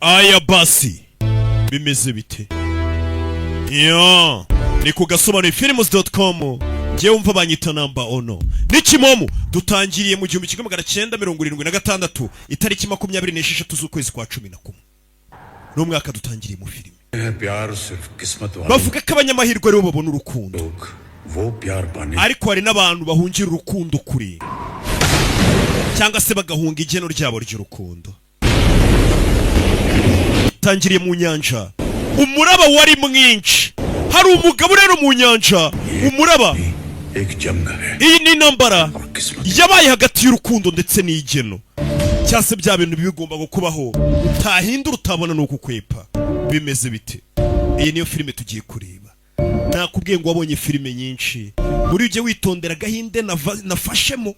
aya basi bimeze bite? Yo, ni ku gasobanuro films.com. Ngewe umva banyita namba ono. Ni Kimomo dutangiriye mu 1976 itariki 26 z'ukwezi kwa 11. No mwaka dutangiriye mu filime. Bavuga ko abanyamahirwe rero babona urukundo. Ariko hari n'abantu bahungira urukundo kuri. Cyangwa se bagahunga igeno ryabo ry'urukundo. Tangiriye mu nyanja. Umuraba wari mwinshi. Hari umugabo rero mu nyanja. Umuraba. Iyi ni intambara yabaye hagati y'urukundo ndetse n'igeno. Cyase bya bintu bigomba kubaho. Utahindura utabona nuko kwepa. Bimeze bite? Iyi niyo filime tugiye kureba. Nakubwiye ngo wabonye filime nyinshi. Muri uje witondera gahinde nafashemo.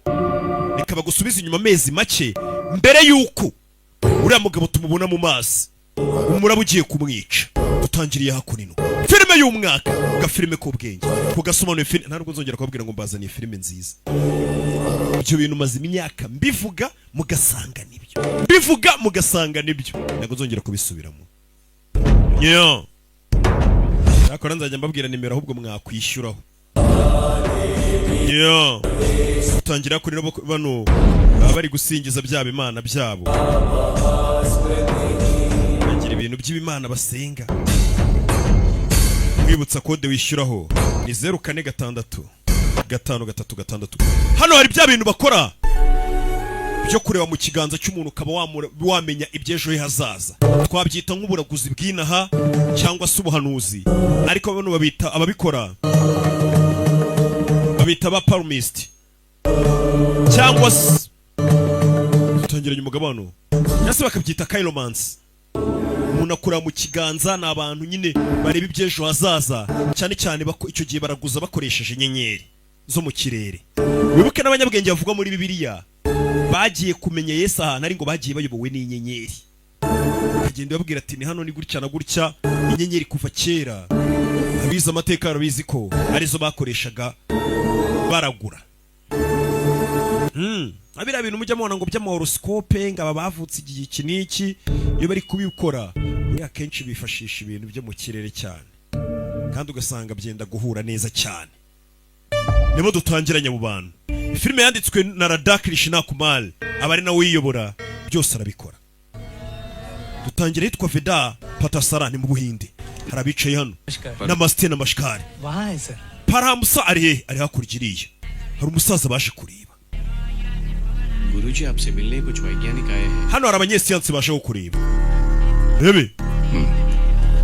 Reka bagusubiza inyuma amezi make mbere yuko uriya mugabo tumubona mu mazi. Umuraba ugiye kumwica. Dutangiriye hakunino. Filime y'umwaka, ga filime k'ubwenge. Kugasobanura filime ntabwo nzongera kubabwira ngo mbazaniye filime nziza. Ibyo bintu maze imyaka mbivuga mugasanga nibyo. Mbivuga mugasanga nibyo. Ntabwo nzongera kubisubiramo. Yo. Nakora nzajya mbabwira nimero ahubwo mwakwishyuraho. Yo. Dutangira kuri bano bari gusingiza byaba imana byabo. Ibintu by'ibimana basenga. Wibutsa kode wishyuraho ni 0466. Hano hari bya bintu bakora byo kureba mu kiganza cy'umuntu ukaba wamenya ibyejo he hazaza. Twabyita nk'uburaguzi bw'inaha cyangwa se ubuhanuzi. Ariko bano babita ababikora babita ba palmist cyangwa se tutangiranye umugabano nase bakabyita chiromancy. Munakura mu kiganza n'abantu nyine bareba ibyejo hazaza cyane cyane icyo gihe baraguza bakoresheje inyenyeri zo mu kirere. Wibuke n'abanyabwenge bavuga muri Bibiliya bagiye kumenya Yesu ahantu ari ngo bagiye bayobowe n'inyenyeri. Bagenda babwira ati ni hano ni gutya na gutya. Inyenyeri kuva kera abiza amateka arabizi ko arizo bakoreshaga baragura. Abira bintu mujya mubona ngo by'amahoroscope ngaba bavutse igihe iki niki iyo bari kubikora muri akenshi bifashisha ibintu byo mu kirere cyane kandi ugasanga byenda guhura neza cyane. Nibo dutangiranye mu bantu. Filime yanditswe na Radha Krishna Kumar abari na wiyobora byose arabikora. Dutangira yitwa Veda Patasara ni mu Buhinde. Harabicaye hano Namaste na Mashkari. Why sir? Paramusa ari hakurigiriye. Hari umusaza baje kureba. गुरुजी आपसे मिलने कुछ वैज्ञानिक आए हैं. Hano hari abanyesiyansi baje kureba. Rebe.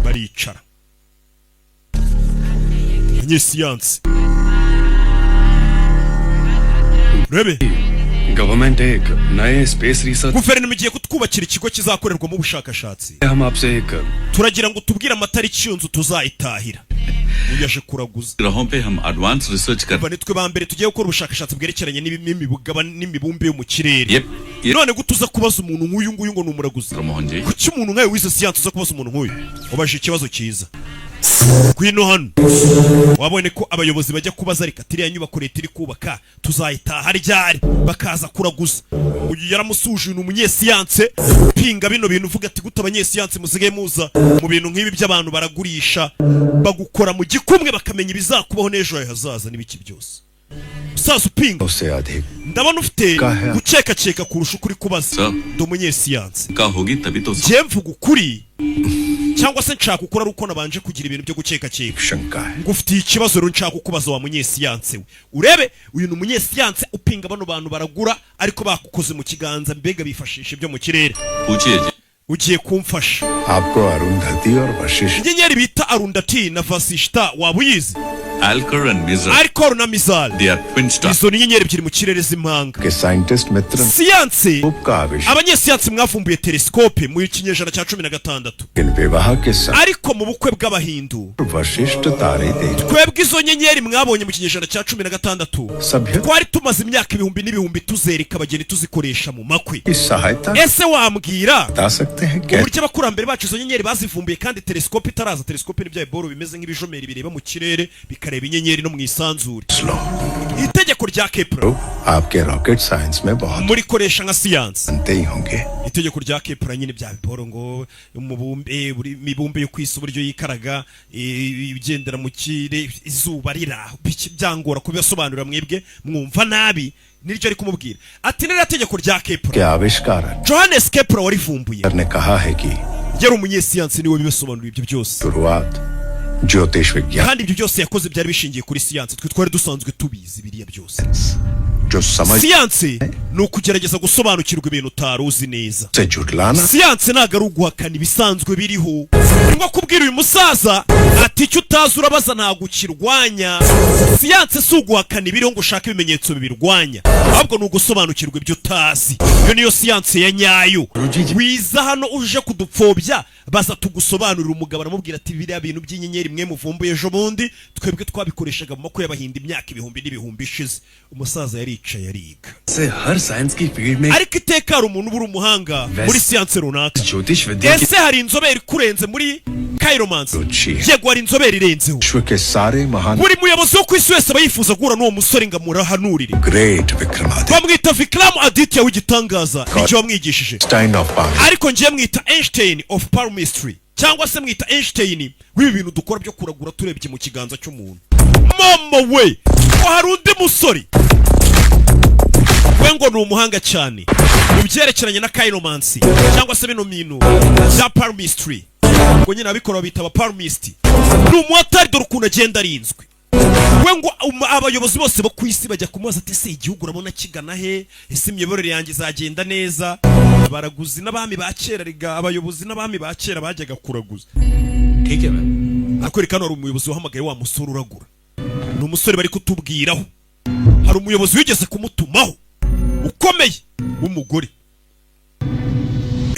Baricara. Abanyesiyansi. Rebe. Government एक नए space research Guverinoma igiye kutwubakira ikigo kizakorerwamo ubushakashatsi. हम आपसे एक Turagira ngo tubwire amatariki y'inzu tuzayitahira. Uyaje kuraguza. ग्रहों पे हम एडवांस रिसर्च कर Nitwe ba mbere tugiye gukora ubushakashatsi bwerekeranye n'imibumbe yo mu kirere. Yep. None gutuza kubaza umuntu nk'uyu nguyu ngo numuraguza. Mohan ji Kuki umuntu nkawe wize siyansi uza kubaza umuntu nk'uyu? Ubaje ikibazo cyiza. Kwino hano wabone ko abayobozi bajya kubaza reka tiriya nyubako leta iri kubaka tuzayitaha ryari bakaza kuraguza. Uyu yaramusuje umunyesiyanse pinga bino bintu uvuga ati guta abanyesiyanse muzigaye muza mu bintu nk'ibi by'abantu baragurisha bagukora mu gikumwe bakamenya ibizakubaho n'ejo hazaza n'ibiki byose. Sasa upinga उससे अधिक ndabona ufite Kahe. guceka kuri ukuri kubaza Sir. ndi umunyesiyanse. का होगी तभी तो Njye mvuga ukuri cyangwa se nshaka ukora uko nabanje kugira ibintu byo guceka शंका है. ngo ufite ikibazo rero nshaka kukubaza wa munyesiyanse we. Urebe uyu ni umunyesiyanse upinga bano bantu baragura ariko bakukoze mu kiganza mbega bifashisha ibyo mu kirere. पूछिए जी Ugiye kumfasha. आपको अरुंधति और Vashishtha Inyenyeri bita Arundhati na Vasishta waba uyizi? Alcor and Mizar Alcor na Mizar. they are twin stars. Izo ni inyenyeri ebyiri mu kirere z'impanga. के साइंटिस्ट मित्र Siyanse का आविष्कार abanyesiyansi mwavumbuye telescope mu kinyejana cya 16. इन विवाह के साथ Ariko mu bukwe bw'abahindu Vashishtha तारे देख twebwe izo nyenyeri mwabonye mu kinyejana cya 16 सभ्य twari tumaze imyaka ibihumbi n'ibihumbi tuzereka abageni tuzikoresha mu makwe. की सहायता Ese wambwira बता सकते हैं क्या uburyo abakurambere bacu izo nyenyeri bazivumbuye kandi telescope itaraza? Telescope ni bya boro bimeze nk'ibijomeri bireba mu kirere bikareba akareba inyenyeri no mu isanzure. Slow itegeko rya Kepler तो आपके rocket science में बहुत murikoresha nka siyansi. जानते ही होंगे. itegeko rya Kepler nyine bya biporo ngo umubumbe buri mibumbe yo kwisi uburyo yikaraga igendera mu kire izuba rira byangora kubisobanurira mwebwe mwumva nabi niryo ari kumubwira ati nira tegeko rya Kepler क्या आविष्कार Johannes Kepler warivumbuye ने कहा है कि yari umunyesiyansi niwe bisobanura ibyo byose शुरुआत ज्योतिष विज्ञान kandi ibyo byose yakoze byari bishingiye kuri siyansi twe twari dusanzwe tubizi biriya byose. जो समझ siyansi ni ukugerageza gusobanukirwa ibintu utaruzi neza. से जुटलाना siyansi ntabwo ari uguhakana ibisanzwe biriho ngo kubwira uyu musaza ati icyo utazi urabaza ntabwo ukirwanya. siyansi si uguhakana ibiriho ngo ushake ibimenyetso bibirwanya ahubwo ni ugusobanukirwa ibyo utazi. iyo niyo siyansi ya nyayo. wiza hano uje kudupfobya baza tugusobanurira umugabo aramubwira ati biriya bintu by'inyenyeri mwe muvumbuye ejo bundi twebwe twabikoreshaga mu mako y'abahinda imyaka ibihumbi n'ibihumbi ishize. umusaza yaricaye ariga से हर साइंस की फील्ड में ariko iteka hari umuntu ubura umuhanga muri siyansi runaka. ज्योतिष विद्या की ese hari inzobere ikurenze muri kairomansi? रुचि है. yego hari inzobere irenzeho. विश्व के सारे महान buri muyobozi wo ku isi wese aba yifuza guhura n'uwo musore ngo amurahanurire. Great Vikramaditya bamwita Vikram Aditya w'igitangaza nicyo wamwigishije. Stein of power ariko ngiye mwita Einstein of palmistry cyangwa se mwita Einstein w'ibi bintu dukora byo kuragura turebye mu kiganza cy'umuntu. mama we ko hari undi musore we ngo ni umuhanga cyane mu byerekeranye na kairomansi cyangwa se bino bintu bya palmistry. ngo nyine abikora bita aba palmist. ni umuhatari dore ukuntu agenda arinzwe. we ngo abayobozi bose bo ku isi bajya kumubaza ati ese igihugu urabona kigana he? ese imiyoborere yanjye izagenda neza? abaraguzi n'abami ba kera riga abayobozi n'abami ba kera bajyaga kuraguza. ठीक है ma'am. akwereka hano hari umuyobozi wahamagaye wa musore uragura. ni umusore bari kutubwiraho. hari umuyobozi wigeze kumutumaho ukomeye w'umugore.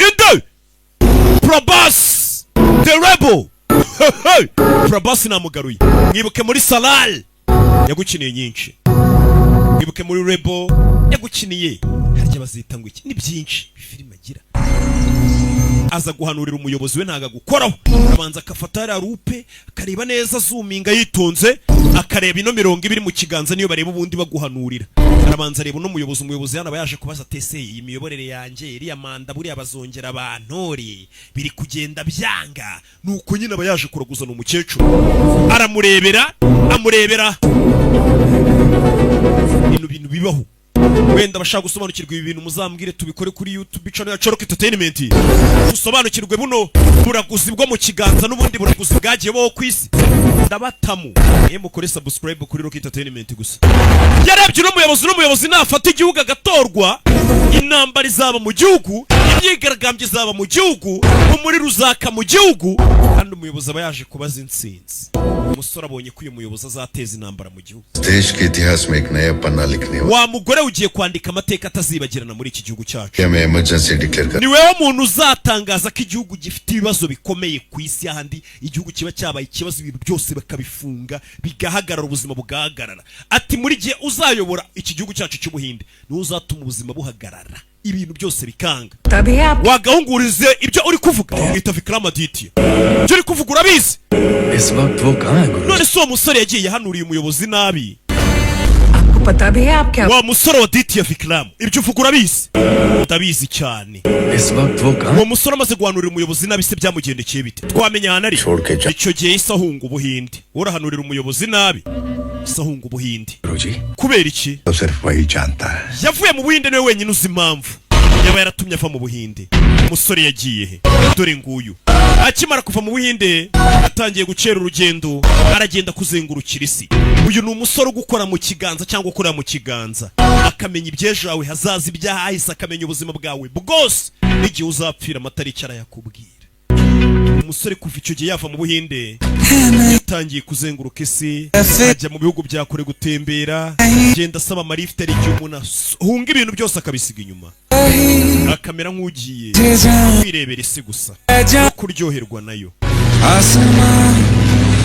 inde Prabhas the rebel. Prabhas namugaruye. mwibuke muri Salal yagukiniye nyinshi. mwibuke muri Rebel yagukiniye harya bazita ngo iki ni byinshi filime agira. aza guhanurira umuyobozi we ntaga gukoraho. abanza akafata ya rupe akareba neza zuminga yitonze akareba ino 20 mu kiganza niyo bareba ubundi baguhanurira. arabanza areba no umuyobozi yana bayaje kubaza tese iyi miyoborere yanjye iriya manda buriya bazongera abantore biri kugenda byanga. nuko nyine abayaje kuraguza n'umukecuru aramurebera amurebera ibintu bibaho. wenda bashaka gusobanukirwa ibi bintu muzambwire tubikore kuri YouTube channel ya Choroka Entertainment. Gusobanukirwe buno buraguzi bwo mu kiganza n'ubundi buraguzi bwagiye bo kwisi. ndabatamu mukore subscribe kuri Rock Entertainment gusa. yarebye n'umuyobozi nafata igihugu agatorwa intambara izaba mu gihugu imyigaragambye izaba mu gihugu umuri ruzaka mu gihugu kandi umuyobozi aba yaje kubaza intsinzi. umusore abonye ko uyu muyobozi azateza intambara mu gihugu. देश के इतिहास में एक नया पन्ना लिखने wa mugore ugiye kwandika amateka atazibagirana muri iki gihugu cyacu. मैं emergency declare कर ni wewe muntu uzatangaza ko igihugu gifite ibibazo bikomeye ku isi ahandi igihugu kiba cyabaye ikibazo ibintu byose bakabifunga bigahagarara ubuzima bugahagarara. ati muri gihe uzayobora iki gihugu cyacu cy'ubuhinde niwe uzatuma ubuzima buhagarara ibintu byose bikanga. wagahungurize ibyo uri kuvuga mwita Vikram Aditya. ibyo uri kuvuga urabizi. इस वक्त वो कहाँ है गुरु? none se uwo musore yagiye yahanuriye umuyobozi nabi. पता भी है आप क्या wa musore wa Aditya Vikram ibyo uvuga urabizi. utabizi cyane. इस वक्त वो कहाँ? uwo musore amaze guhanurira umuyobozi nabi se byamugendekeye bite? twamenya ahantu ari. छोड़ के जा icyo gihe isahunga ubuhinde urahanurira umuyobozi nabi isahunga ubuhinde गुरुजी kubera iki? तो सिर्फ वही जानता है. yavuye mu buhinde niwe wenyine uzi impamvu yaba yaratumye ava mu buhinde. umusore yagiye he? dore nguyu akimara kuva mu buhinde atangiye gucera urugendo aragenda kuzengurukira isi. uyu ni umusore ugukora mu kiganza cyangwa ukorera mu kiganza akamenya ibyejo hawe hazaza ibyahahise akamenya ubuzima bwawe bwose n'igihe uzapfira amatariki arayakubwira. umusore kuva icyo gihe yava mu buhinde yatangiye kuzenguruka isi ajya mu bihugu bya kure gutembera agenda asaba amarifite ari igihe umuntu ahunga ibintu byose akabisiga inyuma akamera nk'ugiye kwirebera isi gusa no kuryoherwa nayo.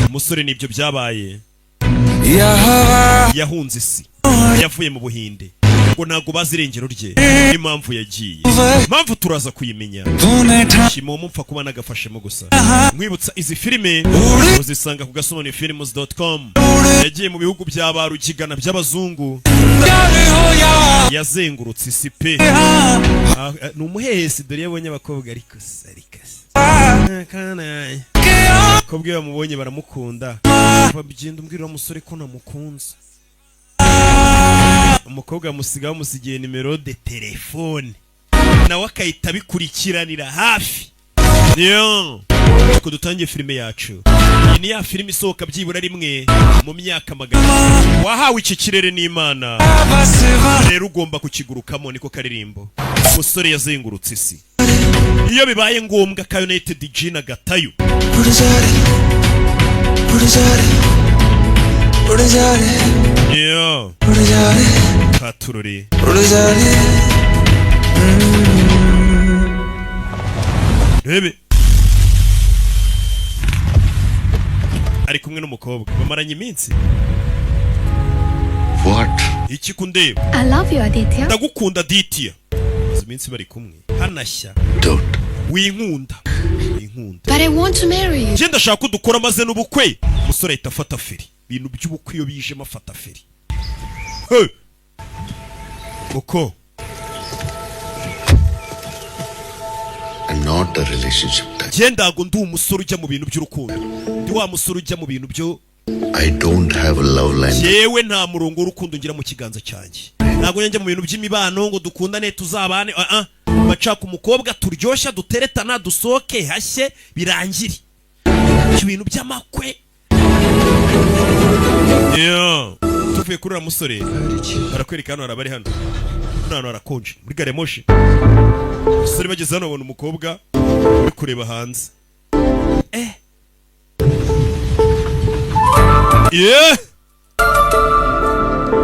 umusore nibyo byabaye yahunze isi yavuye mu buhinde ngo ntabwo bazi irengero rye n'impamvu yagiye. Impamvu turaza kuyimenya. Shimo mupfa kuba nagafashemo gusa. Mwibutsa izi filime uzisanga ku gasononifilms.com. Yagiye mu bihugu bya barukigana by'abazungu. Yazengurutse isi pe. Ni umuhehesi dore yabonye abakobwa ariko sarikase. Kobwe bamubonye baramukunda. Babyenda umbwira umusore ko namukunze. Umukobwa musigaho musigiye nimero de telefone. Nawe akahita bikurikiranira hafi. Yo. Ko dutangiye filime yacu. Iyi ni ya filime isohoka byibura rimwe mu myaka magana. Wahawe iki kirere n'Imana. Rero ugomba kukigurukamo niko karirimbo. Umusore yazengurutse isi. Iyo bibaye ngombwa ka United Gina gatayo. Yo. Katururi. Rebe. Ari kumwe n'umukobwa bamaranye iminsi. What? Iki kundeba. I love you, Aditya. Ndagukunda Aditya. Izi minsi bari kumwe. Hanashya. Don't. Winkunda. But I want to marry you. Genda shaka udukora maze n'ubukwe. Umusore ahita afata feri. Ibintu by'ubukwe iyo bije mafata feri. He. Uko. I'm not a relationship type. Genda ngo ndi umusore ujya mu bintu by'urukundo. Ndi wa musore ujya mu bintu byo. I don't have a love line. Yewe nta murongo w'urukundo ngira mu kiganza cyanjye. Ntabwo njya mu bintu by'imibano ngo dukundane tuzabane. Bacaka umukobwa turyoshya duteretana dusoke hashye birangire. Ibintu by'amakwe. Yo. Tuvuye kuri musore. Barakwereka hano arabari hano. Hano arakonje muri gare moshi. Musore bageze hano babona umukobwa uri kureba hanze. Yeah.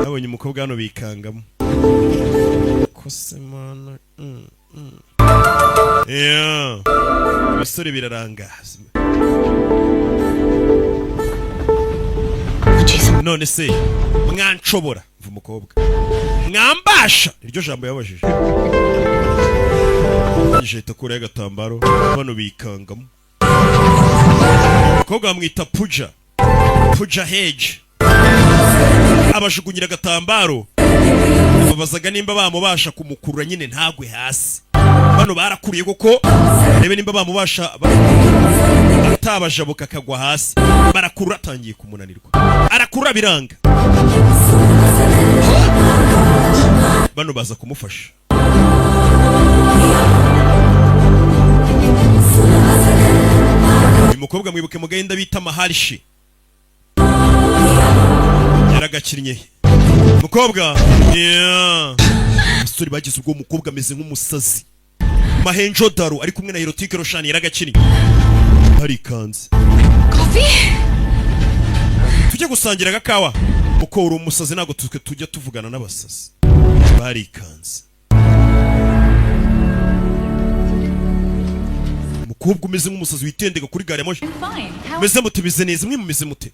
Abonye umukobwa hano bikangamo. Kose mana. Yeah. Abasore birarangaza. None se mwanshobora mva umukobwa. Mwambasha iryo jambo yabajije. Yijeta kure y'agatambaro bano bikangamo. Umukobwa bamwita Puja. Puja Hedge. Abashugunyira agatambaro. Babazaga nimba bamubasha kumukurura nyine ntagwe hasi. Bano barakuriye koko rebe nimba bamubasha atabajabuka kagwa hasi. Barakurura atangiye kumunanirwa. Arakurura biranga. Bano baza kumufasha. Uyu mukobwa mwibuke mu gahenda bita Maharishi. Yaragakinnye. Mukobwa, yeah. Abasore bagize ubwo mukobwa ameze nk'umusazi. Mahenjo Daro ari kumwe na Erotique Roshani yaragakinnye. Harikanze. Coffee? Tujye gusangira agakawa. Uko uri umusazi ntago tujya tuvugana n'abasazi. Barikanze. Mukobwa umeze nk'umusazi witendeka kuri gare moshi. Meze mute bize neza mwe mumeze mute.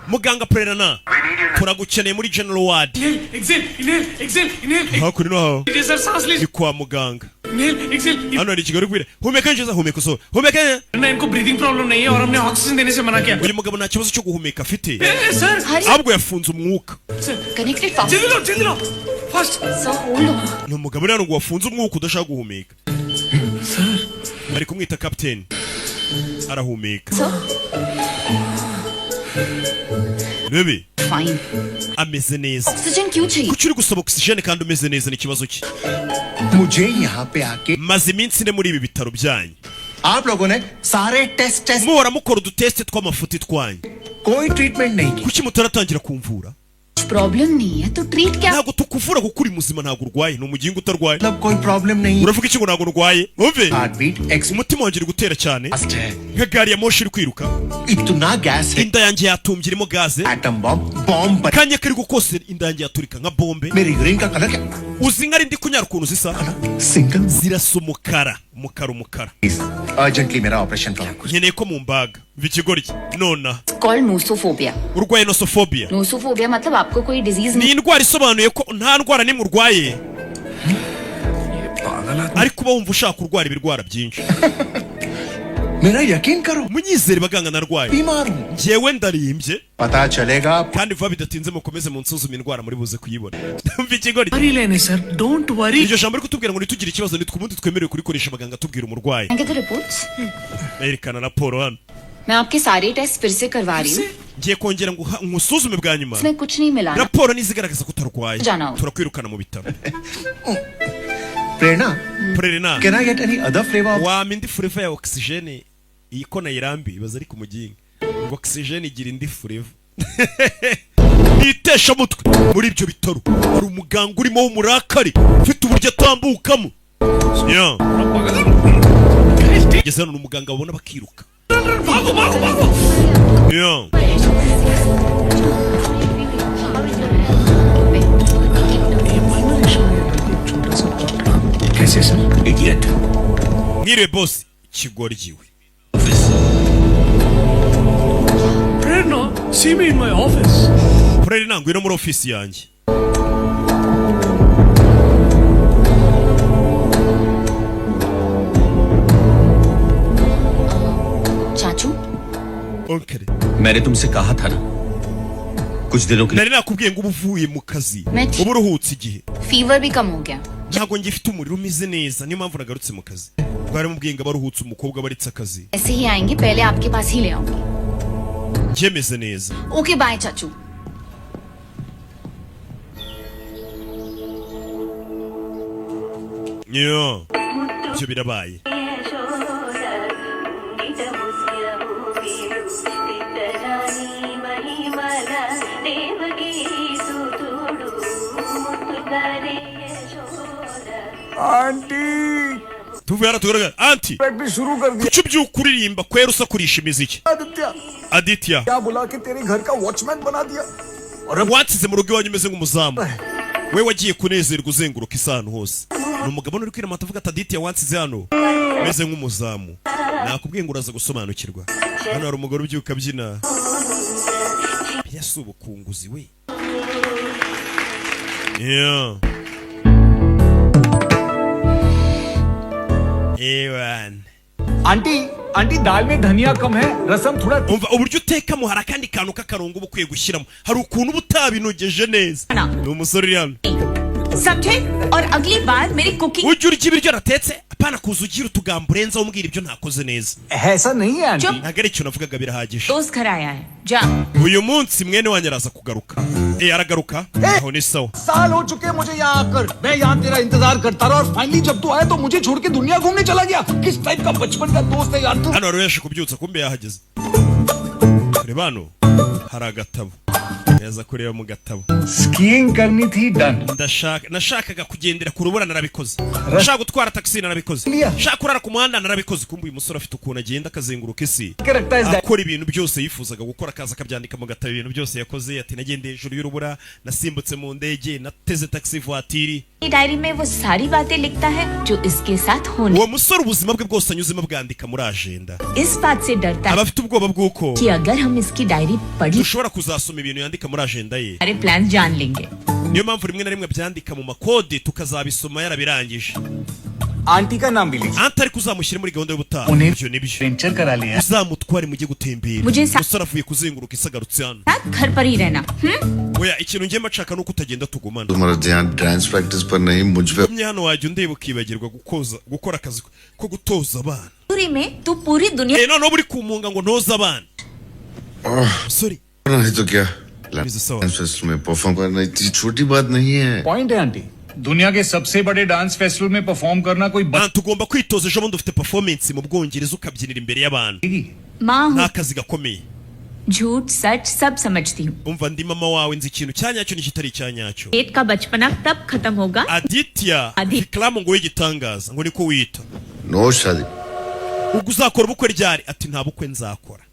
Muganga Prerana. Turagukeneye muri General Ward. Exhale. Hakuri no hawo. It is a sansli. Ni kwa muganga. Exhale. Hano ari kigali kwire. Humeka njeza humeka so. Humeka. ना इनको breathing problem नहीं है और हमने ऑक्सीजन देने से मना किया. Uyu mugabo nta kibazo cyo guhumeka afite. Sir. Ahubwo yafunze umwuka. Connected fast. जल्दी लो. Fast. Sir, hold on. Ni umugabo rero ngo wafunze umwuka udashaka guhumeka. Sir. Bari kumwita captain. Arahumeka. Sir. Bebe. Fine. Ameze neza. Oxygen क्यों चाहिए? Kuki uri gusaba oxygen kandi umeze neza ni kibazo ki? मुझे यहाँ पे आके Maze iminsi ine muri ibi bitaro byanyu. आप लोगों ने सारे test Muhora mukora uduteste tw'amafuti twanyu. कोई ट्रीटमेंट नहीं की. Kuki mutaratangira kumvura? प्रॉब्लम नहीं है तो ट्रीट क्या? Ntabwo tukuvura kuko uri muzima ntabwo urwaye. Ni umugingo utarwaye. मतलब कोई प्रॉब्लम नहीं है. Uravuga iki ngo ntabwo urwaye? Umve. Heart beat Umutima wanjye uri gutera cyane. एक्सपास्ट है. Nka gari ya moshi iri kwiruka. इतना गैस है. Inda yanjye yatumbye irimo gaze. Atom bomb पर Kanya kari gukose inda yanjye yaturika nka bombe. मेरी यूरिन का कलर क्या? Uzi nkari ndi kunyara ukuntu zisa? Single. Zirasa umukara. Umukara. Urgently मेरा ऑपरेशन करो. Nkeneye ko mumbaga. vikigori nona called nosophobia. urwaye nosophobia nosophobia मतलब आपको कोई disease ni नहीं, indwara isobanuye ko nta ndwara nimwe urwaye ariko uba wumva ushaka kurwara ibirwara byinshi. मेरा यकीन करो, munyizere baganga narwaye बीमार हूँ। njyewe ndarimbye पता चलेगा kandi vuba bidatinze mukomeze munsuzume indwara muri buze kuyibona. vikigori वरी लेने sir, don't worry. iryo jambo ariko tubwira ngo nitugire ikibazo nitwe ubundi twemerewe kurikoresha abaganga tubwira umurwayi. क्या reports? erekana raporo hano. मैं आपके सारे टेस्ट फिर से करवा रही हूँ। ngiye kongera ngo nkusuzume bwa nyuma. इसमें कुछ नहीं मिला ना? raporo nizigaragaza ko utarwaye Jana. turakwirukana mu bitaro. Prerna, Prerina, can I get any other flavor? wampa indi fureva ya oxygene iyi ko nayirambi ibaza ari ku muginga ngo oxygene igira indi fureva. niteshamutwe muri ibyo bitaro hari umuganga urimo w'umurakari ufite uburyo atambukamo. ngeze hano ni umuganga babona bakiruka. कैसे sir? Idiot. mwiriwe bosi kigoryiwe. Prerna, see me in my office. Prerina ngwino muri ofisi yanjye. चाचू, Okay. मैंने तुमसे कहा था ना कुछ दिनों के लिए nari nakubwiye ngo uba uvuye mu kazi Match. uba uruhutse igihe fever भी कम हो गया। ntabwo ngifite umuriro umeze neza niyo mpamvu nagarutse mu kazi. bwari mubwiye ngo abaruhutse umukobwa baritse akazi ऐसे ही आएंगे, पहले आपके पास ही ले आऊंगी। njye meze neza. Okay bye चाचू। ibyo birabaye. Aunty, tuvuye hano tugaragara anti practice शुरू कर दी। kuki ubyuka uririmba kwera usakurisha imiziki. Aditya, Aditya क्या बुला के तेरे घर का वॉचमैन बना दिया? wansize mu rugo iwanyu umeze nk'umuzamu we wagiye kunezerwa uzenguruka isano hose. ni umugabo uri kwiramata avuga ati Aditya wansize hano umeze nk'umuzamu. nakubwiye ngo uraza gusobanukirwa. hano hari umugore ubyuka abyina yasi ubukunguzi we. ewan aunty, aunty दाल में धनिया कम है, रसम थोड़ा। umva uburyo utekamo hari akandi kantu k'akarongo uba ukwiye gushyiramo hari ukuntu uba utabinogeje neza. ni umusore uri hano समझे? और अगली बार मेरी cooking ujya urya ibiryo natetse apana kuza ugira utugambo urenzaho umbwira ibyo ntakoze neza. ऐसा नहीं है aunty. ntabwo ari icyo navugaga birahagije. दोस्त घर आया है, जा। uyu munsi mwene wanyu araza kugaruka. aragaruka aho ni sawa. साल हो चुके मुझे यहाँ आकर, मैं यहाँ तेरा इंतजार करता रहा और फाइनली जब तू आया तो मुझे छोड़ के दुनिया घूमने चला गया। किस टाइप का बचपन का दोस्त है यार तू? hano wari yaje kubyutsa kumbe yahageze. reba hano hari agatabo yaza kureba mu gatabo. Skiing करनी थी, done. nashakaga kugendera ku rubura narabikoze. nashaka gutwara taxi narabikoze. nashaka kurara ku muhanda narabikoze. kumbe uyu musore afite ukuntu agenda akazenguruka isi akora ibintu byose yifuzaga gukora akaza akabyandika mu gatabo ibintu byose yakoze. ati nagendeye hejuru y'urubura, nasimbutse mu ndege, nateze taxi voitire. Diary में वो सारी बातें लिखता है जो इसके साथ होने। uwo musore ubuzima bwe bwose anyuzemo bwandika muri agenda. इस बात से डरता है abafite ubwoba bw'uko कि अगर हम इसकी डायरी पढ़ी dushobora kuzasoma ibintu yandika muri agenda ye. सारे प्लान जान लेंगे। niyo mpamvu rimwe na rimwe byandika mu makode tukazabisoma yarabirangije. Aunty का नाम भी लीजिए। anti ariko uzamushyire muri gahunda y'ubutaha. उन्हें ibyo nibyo वेंचर करा लिया। uzamutware mujye gutembera. Mujye sa- umusore avuye kuzenguruka isi agarutse hano. साथ घर पर ही रहना। oya ikintu ngiye mashaka nuko utagenda tugumana. तुम्हारा ध्यान डांस प्रैक्टिस पर नहीं मुझ पे। umye hano wajya undeba ukibagirwa gukora akazi ko gutoza abana. पूरी में तू पूरी दुनिया noneho uri kumunga ngo ntoze abana. sorry नहीं तो क्या Is it so? Dance festival में परफॉर्म करना इतनी छोटी बात नहीं है। पॉइंट है आंटी, दुनिया के सबसे बड़े डांस फेस्टिवल में परफॉर्म करना कोई बात tugomba kwitoza ejo bundi ufite performance mu Bwongereza ukabyinira imbere y'abantu. नहीं। माँ ni हूँ, akazi gakomeye. झूठ सच सब समझती हूँ। umva ndi mama wawe nzi ikintu cya nyacyo n'ikitari icya nyacyo. पेट का बचपना तब खत्म होगा Aditya Vikrama ngo w'igitangaza ngo niko wita. No शादी। ubwo uzakora ubukwe ryari? ati nta bukwe nzakora.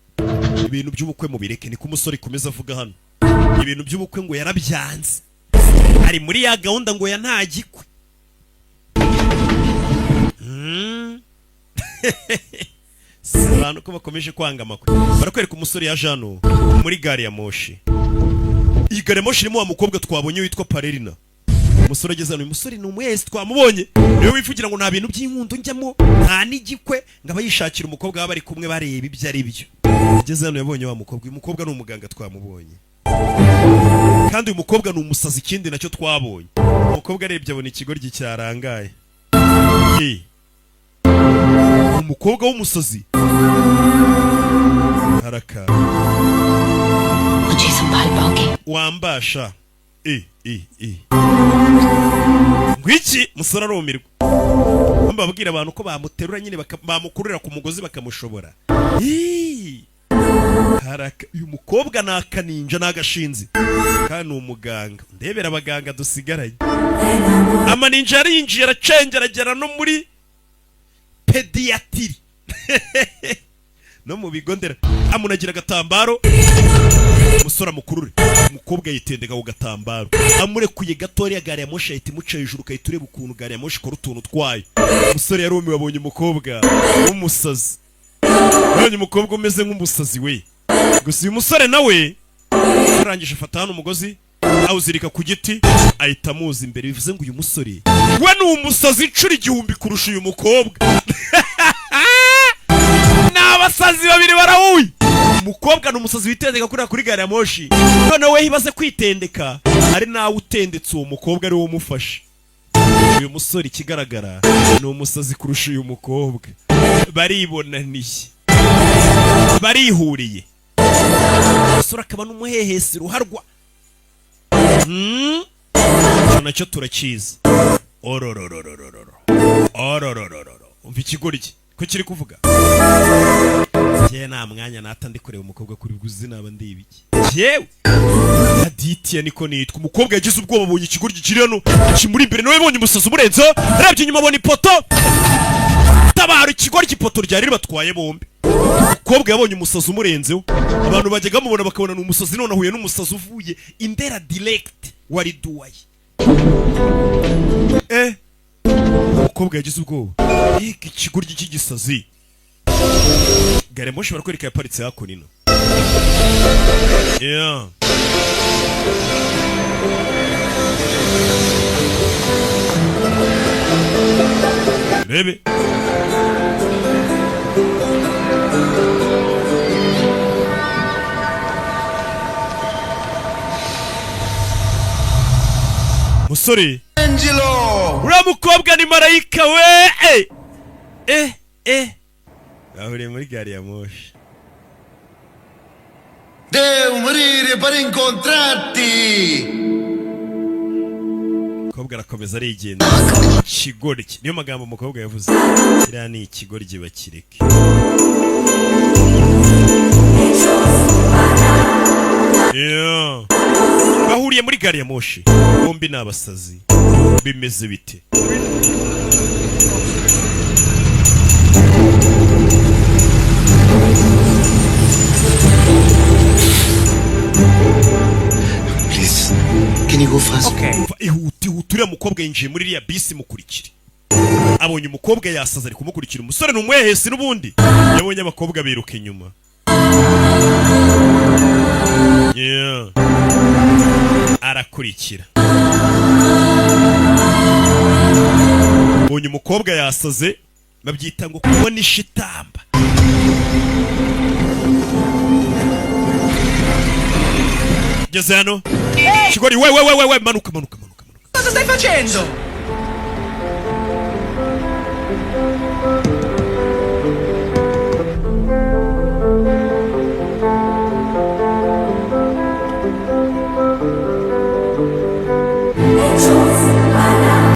ibintu by'ubukwe mubireke niko umusore komeza avuga hano. ibintu by'ubukwe ngo yarabyanze. ari muri ya gahunda ngo ya nta gikwe. abantu ko bakomeje kwanga amakuru barakwereka umusore ya Jano muri gari ya moshi. Iyi gari ya moshi irimo wa mukobwa twabonye witwa Parerina. Umusore ageze hano, uyu musore ni umwese twamubonye niwe wifugira ngo nta bintu by'inkundo njyamo nta n'igikwe ngo abayishakira umukobwa baba bari kumwe bareba ibyo ari byo. Ageze hano yabonye wa mukobwa, uyu mukobwa ni umuganga twamubonye kandi uyu mukobwa ni umusazi. Ikindi nacyo twabonye umukobwa arebye abona ikigoryi cyarangaye. Umukobwa w'umusazi haraka मुझे संभाल पाओगे? wambasha ngwiki musora arumirwa mbabwira abantu ko bamuterura nyine bamukurira ku mugozi bakamushobora. Haraka uyu mukobwa nakaninja nagashinzi kandi ni umuganga. Ndebera abaganga dusigaranye amaninja yarinjiye aracengeragera no muri pediatri no mu bigo ndera amunagira agatambaro umusore amukurure. Umukobwa yitendeka ku gatambaro amurekuye gatoya gari ya moshi ahita imuca hejuru kahita ureba ukuntu gari ya moshi ikora utuntu twayo. Umusore yarumiwe abonye umukobwa w'umusazi, abonye umukobwa umeze nk'umusazi we. Gusa uyu musore nawe arangije afata hano umugozi awuzirika ku giti ahita amuza imbere. Bivuze ngo uyu musore we ni umusazi inshuro 1000 kurusha uyu mukobwa. N'abasazi babiri barahuye. Umukobwa ni umusazi witendeka kuri gari ya moshi, none we hibaze kwitendeka ari nawe utendetse uwo mukobwa ari wo umufasha. Uyu musore ikigaragara ni umusazi kurusha uyu mukobwa. Baribonaniye barihuriye. Umusore akaba n'umuhehesi ruharwa. Nacyo turakiza. Umva ikigoryi ko kiri kuvuga. Jewe nta mwanya nata ndi kureba umukobwa kuri guzi naba ndi ibiki. Jewe Aditya niko nitwa. Umukobwa yagize ubwoba abonye ikigoryi kiri hano kimuri imbere, nawe yabonye umusazi umurenzo, arabye inyuma abona ipoto. Tabara ikigoryi ipoto ryari ribatwaye bombi. Umukobwa yabonye umusazi umurenzeho, abantu bajyaga mubona bakabona n'umusazi, none ahuye n'umusazi uvuye Indera direct wari duwaye. Umukobwa yagize ubwoba. Ikigoryi cy'igisazi. Gari ya moshi barakwereka yaparitse hakuno ino. Bebe musore Angelo, uriya mukobwa ni marayika we. Bahuriye muri gari ya moshi. Devo morire per incontrarti. Umukobwa arakomeza arigenda. Ikigoryi niyo magambo umukobwa yavuze. Kiriya ni ikigoryi bakireke. Bahuriye muri gari ya moshi bombi ni abasazi. Bimeze bite? Please, can you go fast? Ihuti uriya mukobwa yinjiye muri iriya bisi mukurikire. Abonye umukobwa yasaza ari kumukurikira. Umusore ni umwehesi n'ubundi. Yabonye abakobwa biruka inyuma. Arakurikira. Abonye umukobwa yasaze, babyita ngo kubona ishitamba. Geze hano. Kigori we manuka. Cosa stai facendo?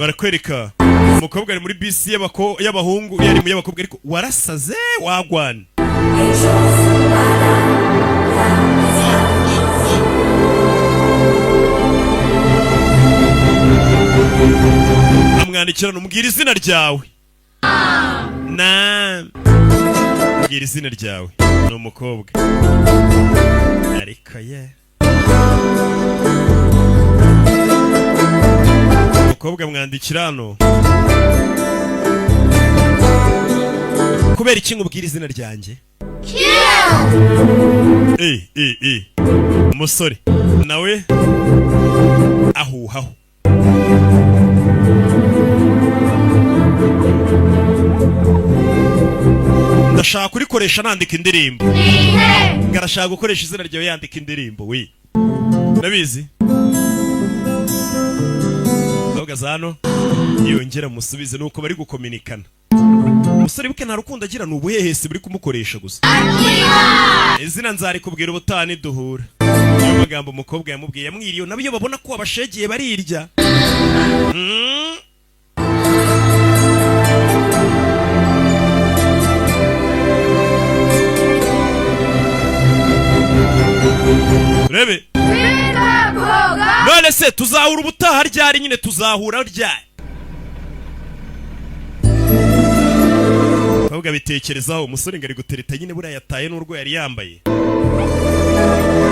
Barakwereka umukobwa ari muri bisi y'abahungu, yari mu y'abakobwa, ariko warasaze wagwana. Amwandikirana, umubwira izina ryawe. Mbwira izina ryawe. Ni umukobwa ariko umukobwa mwandikira hano. kubera iki nkubwira izina ryanjye umusore nawe ahuhaho ndashaka kurikoresha nandika indirimbo ngarashaka gukoresha izina ryawe yandika indirimbo we nabizi ndavuga hano yongera musubize nuko bari gukominikana umusore buke nta rukundo agira n'ubuhehesi buri kumukoresha gusa izina nzari kubwira ubutani duhura niyo magambo umukobwa yamubwiye yamwiriye nabyo babona ko abashegeye barirya rebe none se tuzahura ubutaha ryari nyine tuzahura ryari ahubwo bitekerezaho umusore ngari gutereta nyine buriya yataye n'urwo yari yambaye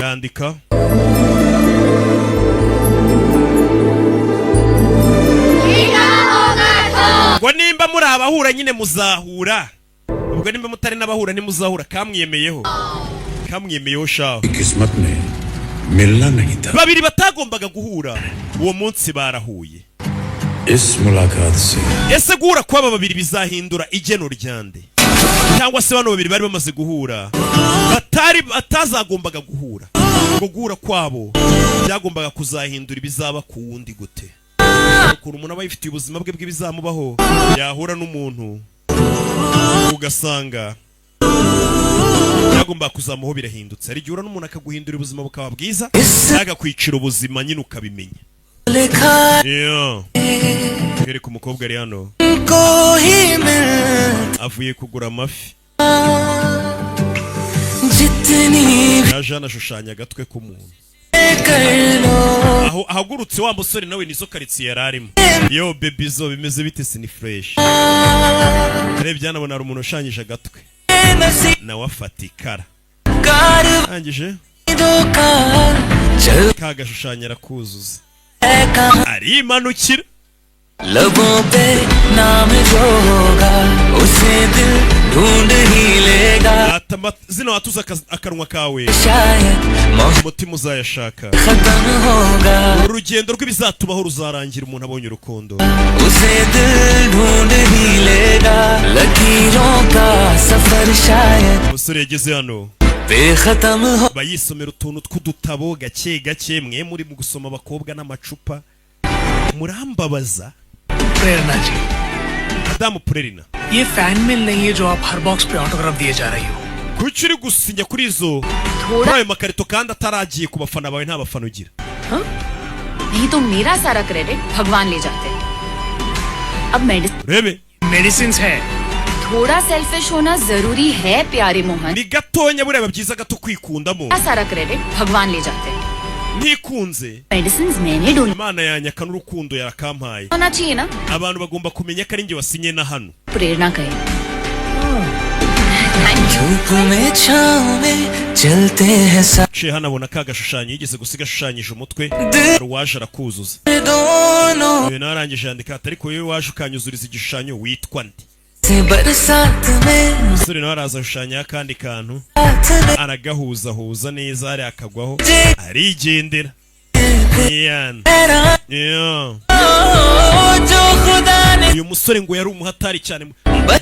yandika ngo nimba muri abahura nyine muzahura ubwo nimba mutari n'abahura nimuzahura kamwiyemeyeho shaho babiri batagombaga guhura uwo munsi barahuye ese guhura kw'aba babiri bizahindura igeno ryande cyangwa se bano babiri bari bamaze guhura batazagombaga guhura ngo guhura kwabo byagombaga kuzahindura ibizaba ku wundi gute ukuntu umuntu aba yifitiye ubuzima bwe bw'ibizamubaho yahura n'umuntu ugasanga byagomba kuzamuho birahindutse ari gihe n'umuntu akaguhindura ubuzima bukaba bwiza agakwicira ubuzima nyine ukabimenya kereka umukobwa ari hano avuye kugura amafi yaje anashushanya agatwe k'umuntu aho ahagurutse wa musore nawe nizo karitsiye yari arimo yo baby zo bimeze bite sini fresh arebye hano abona umuntu ushanyije agatwe nawe afata ikara arangije kagashushanya arakuzuza arimanukira लबों पे नाम जो होगा उसे दिल ढूंढ ही लेगा zino watuza akanwa kawe umutima uzayashaka खत्म होगा urugendo rw'ibizatubaho ruzarangira umuntu abonye urukundo उसे दिल ढूंढ ही लेगा लकीरों का सफर शायद umusore yageze hano बेखत्म हो bayisomera utuntu tw'udutabo gake gake mwe muri mu gusoma abakobwa n'amacupa murambabaza प्रेरणा जी Madamu Prerina ये फैन मेल नहीं है जो आप हर बॉक्स पे ऑटोग्राफ दिए जा रही हो kuki uri gusinya kuri izo kuri ayo makarito kandi ataragiye ku bafana bawe nta bafana ugira नहीं तो मेरा सारा क्रेडिट भगवान ले जाते हैं अब rebe मेडिसिन्स है थोड़ा सेल्फिश होना जरूरी है प्यारे Mohan ni gatonya bureba byiza gato kwikundamo सारा क्रेडिट भगवान ले जाते हैं ntikunze मेडिसिन्स मैंने ढूंढ Imana yanyaka n'urukundo yarakampaye होना चाहिए ना abantu bagomba kumenya ko ari njye wasinye na hano प्रेरणा कहे धूप में छाँव में चलते हैं ciye hano abona ka gashushanyo yigeze gusiga ashushanyije umutwe hari uwaje arakuzuza दोनों uyu nawe arangije yandika ati ariko wowe waje ukanyuzuriza igishushanyo witwa nde से बरसात में umusore nawe araza ashushanyaho akandi kantu aragahuzahuza neza hariya akagwaho arigendera जो खुदा ने uyu musore ngo yari umuhatari cyane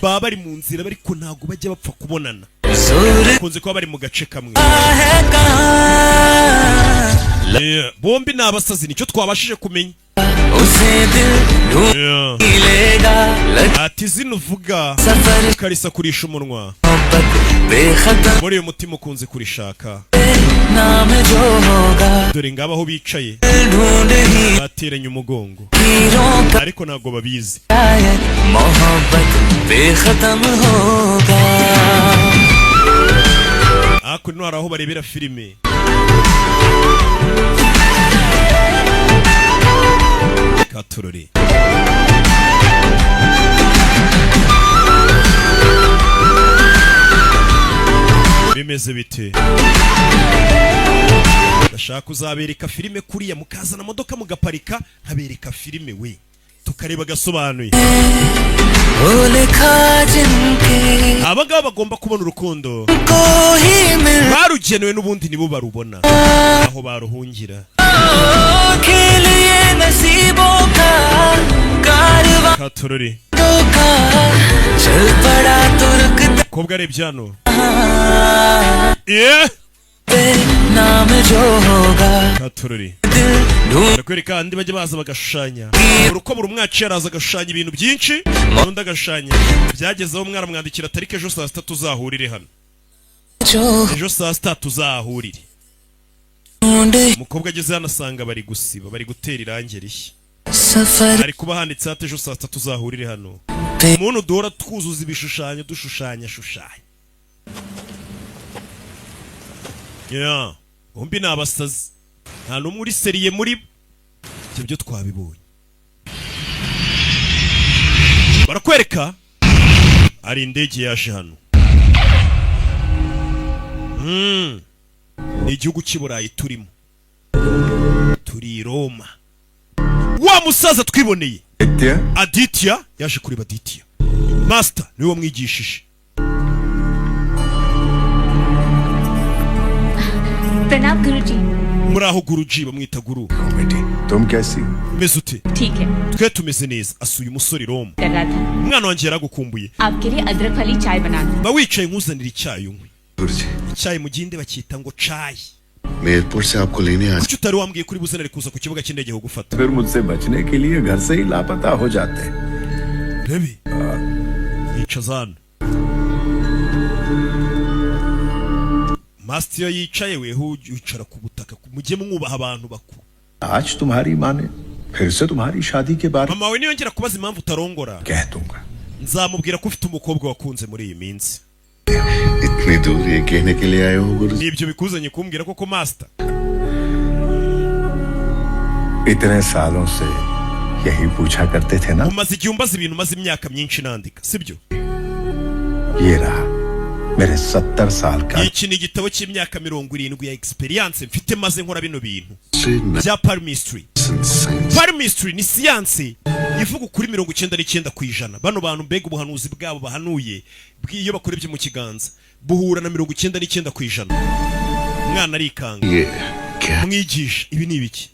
baba bari mu nzira ariko ntabwo bajya bapfa kubonana जोर kunze kuba bari mu gace kamwe है कहाँ bombi ni abasazi nicyo twabashije kumenya उसे दिल ढूंढ ही लेगा ati zino uvuga सफर ukarisa kurisha umunwa मोहब्बत बेखत्म muri uyu mutima ukunze kurishaka नाम जो होगा dore ngaba aho bicaye ढूंढ ही bateranye umugongo हीरों का ariko ntabwo babizi शायद मोहब्बत बेखत्म होगा hakuno hari aho barebera filime katurore bimeze bite ndashaka kuzabereka filime kuriya mukazana modoka mugaparika nkabereka filime we tukareba gasobanuye abagabo bagomba kubona urukundo barugenewe n'ubundi nibo barubona aho baruhungira katorori kobwa arebye hano katorori ndakwereka andi bajya baza bagashushanya uruko buri umwaci yaraza agashushanya ibintu byinshi n'undi agashanya byagezeho umwana mwandikira tariki ejo saa 6 tuzahurire hano ejo saa 6 tuzahurire umukobwa ageze hano asanga bari gusiba bari gutera irangi rishya ari kuba handitse ati ejo saa 6 tuzahurire hano umuntu duhora twuzuza ibishushanyo dushushanya bombi ni abasazi nta n'umwe uri seriye muri ibyo byo twabibonye barakwereka ari indege yaje hano ni igihugu cy'i Burayi turimo turi i Roma wa musaza twiboneye Aditya yaje kureba Aditya master niwe wamwigishije प्रणाम गुरुजी muraho guruji bamwita guru तुम कैसी umeze ute ठीक है twe tumeze neza asuye umusore Roma कर रहा था umwana wanjye yaragukumbuye आपके लिए अदरक वाली चाय बना दूं ba wicaye nkuzanira icyayi unywe गुरुजी icyayi mu gihinde bacyita ngo cayi मैं एयरपोर्ट से आपको लेने आ kuki utari wambwiye kuri buzanire kuza ku kibuga cy'indege ho gufata फिर मुझसे बचने के लिए घर से ही लापता हो जाते हैं Baby yicaza hano Master yicaye weho wicara ku butaka mujye mwubaha abantu bakuru आज तुम्हारी माँ ने फिर से तुम्हारी शादी के बारे में mama we niyongera kubaza impamvu utarongora कह दूंगा nzamubwira ko ufite umukobwa wakunze muri iyi minsi इतनी दूर ये कहने के लिए आए हो गुरुजी nibyo bikuzanye kumbwira koko master इतने सालों से यही पूछा करते थे ना umaze igihe umbaza ibintu maze imyaka myinshi nandika sibyo ये रहा मेरे 70 साल का iki ni igitabo cy'imyaka 70 ya experience mfite maze nkora bino bintu से bya palmistry science palmistry ni siyanse ivuga kuri 99% bano bantu mbega ubuhanuzi bwabo bahanuye bw'iyo bakora ibyo mu kiganza buhura na 99% umwana arikanga ये क्या mwigisha ibi ni ibiki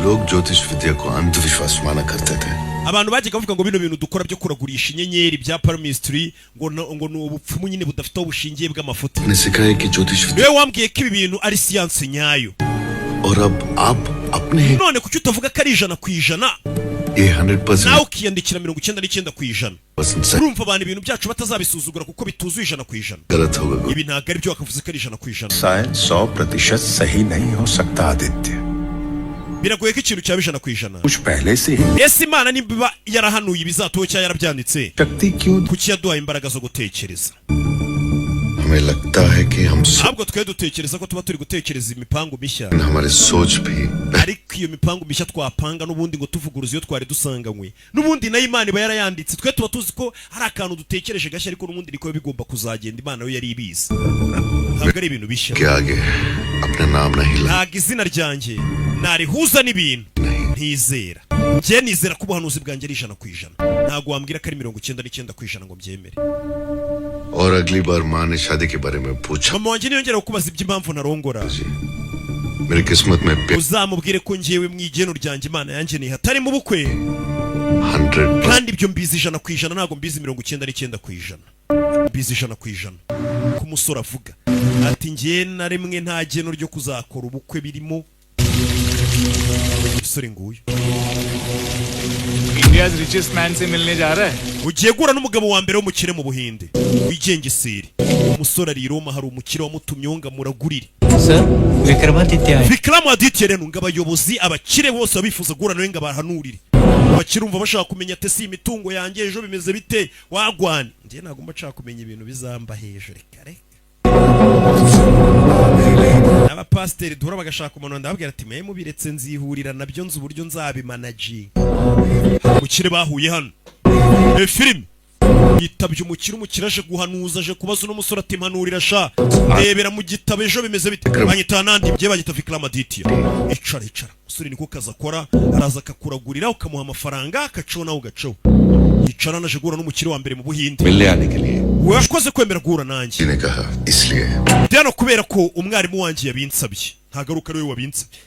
लोग ज्योतिष विद्या को अंधविश्वास माना करते थे abantu bajyaga bavuga ngo bino bintu dukora byo kuragurisha inyenyeri bya palmistry ngo ni ubupfumu nyine budafite ubushingiye bw'amafuti ने सिखाया कि ज्योतिष विद्या wewe wambwiye ko ibi bintu ari siyanse nyayo और अब आप अपने none kuki utavuga ko ari 100% ये 100% nawe ukiyandikira 99% सही urumva abantu ibintu byacu batazabisuzugura kuko bituzuye 100% गलत होगा गुरु ibi ntabwo ari byo wakavuze ko ari 100% साइंस 100% सही नहीं हो सकता Aditya biragoye ko ikintu cyaba 100% कुछ पहले से ही ese imana niba yarahanuye ibizatowe cyangwa yarabyanditse शक्ति क्यों kuki yaduhaye imbaraga zo gutekereza हमें लगता है कि हम ntabwo twe dutekereza ko tuba turi gutekereza imipango mishya हमारे सोच भी ariko iyo mipango mishya twapanga n'ubundi ngo tuvuguruze iyo twari dusanganywe n'ubundi nayo imana iba yarayanditse twe tuba tuzi ko hari akantu dutekereje gashya ariko n'ubundi niko bigomba kuzagenda imana yo yari ibizi ntabwo ari ibintu bishya के आगे अपना नाम नहीं ला ntabwo izina ryanjye narihuza n'ibintu ntizera njye nizera ko ubuhanuzi bwanjye ari 100% ntabwo wambwira ko ari 99% ngo mbyemere और अगली बार माँ ने शादी के बारे में पूछा mama wanjye niyongera kubaza iby'impamvu narongora जी मेरी किस्मत में uzamubwire ko njyewe mu igeno ryanjye imana yanjye ni hatari mu bukwe 100% kandi ibyo mbizi 100% ntabwo mbizi 99% mbizi 100% ko umusore avuga ati njye na rimwe nta geno ryo kuzakora ubukwe birimo umusore nguyu India richest man से मिलने जा रहा है ugiye guhura n'umugabo wa mbere w'umukire mu buhinde wigengeseri umusore ari i Roma hari umukire wamutumye ngo amuragurire sir Vikramaditya आए Vikramu Aditya rero ngo abayobozi abakire bose babifuza guhura nawe ngo abahanurire abakire umva bashaka kumenya ate si imitungo yanjye ejo bimeze bite wagwana njye ntabwo mba nshaka kumenya ibintu bizamba hejuru reka reka abapasiteri duhura bagashaka umuntu ndababwira ati mwe mubiretse nzihurira nabyo nzi uburyo nzabimanaginga umukire bahuye hano filime yitabye umukire aje guhanuza, aje kubaza uno musore ati mpanurira sha rebera mu gitabo ejo bimeze bite. Banyita nandi bye bagita Vikramaditya. Icara musore niko kaza akora, araza akakuragurira ukamuha amafaranga akacona ugaco. Yicara naje guhura n'umukire wa mbere mu Buhinde. Wakoze kwemera guhura nanjye. Byano kubera ko umwarimu wanjye yabinsabye, ntagaruka ari we wabinsabye.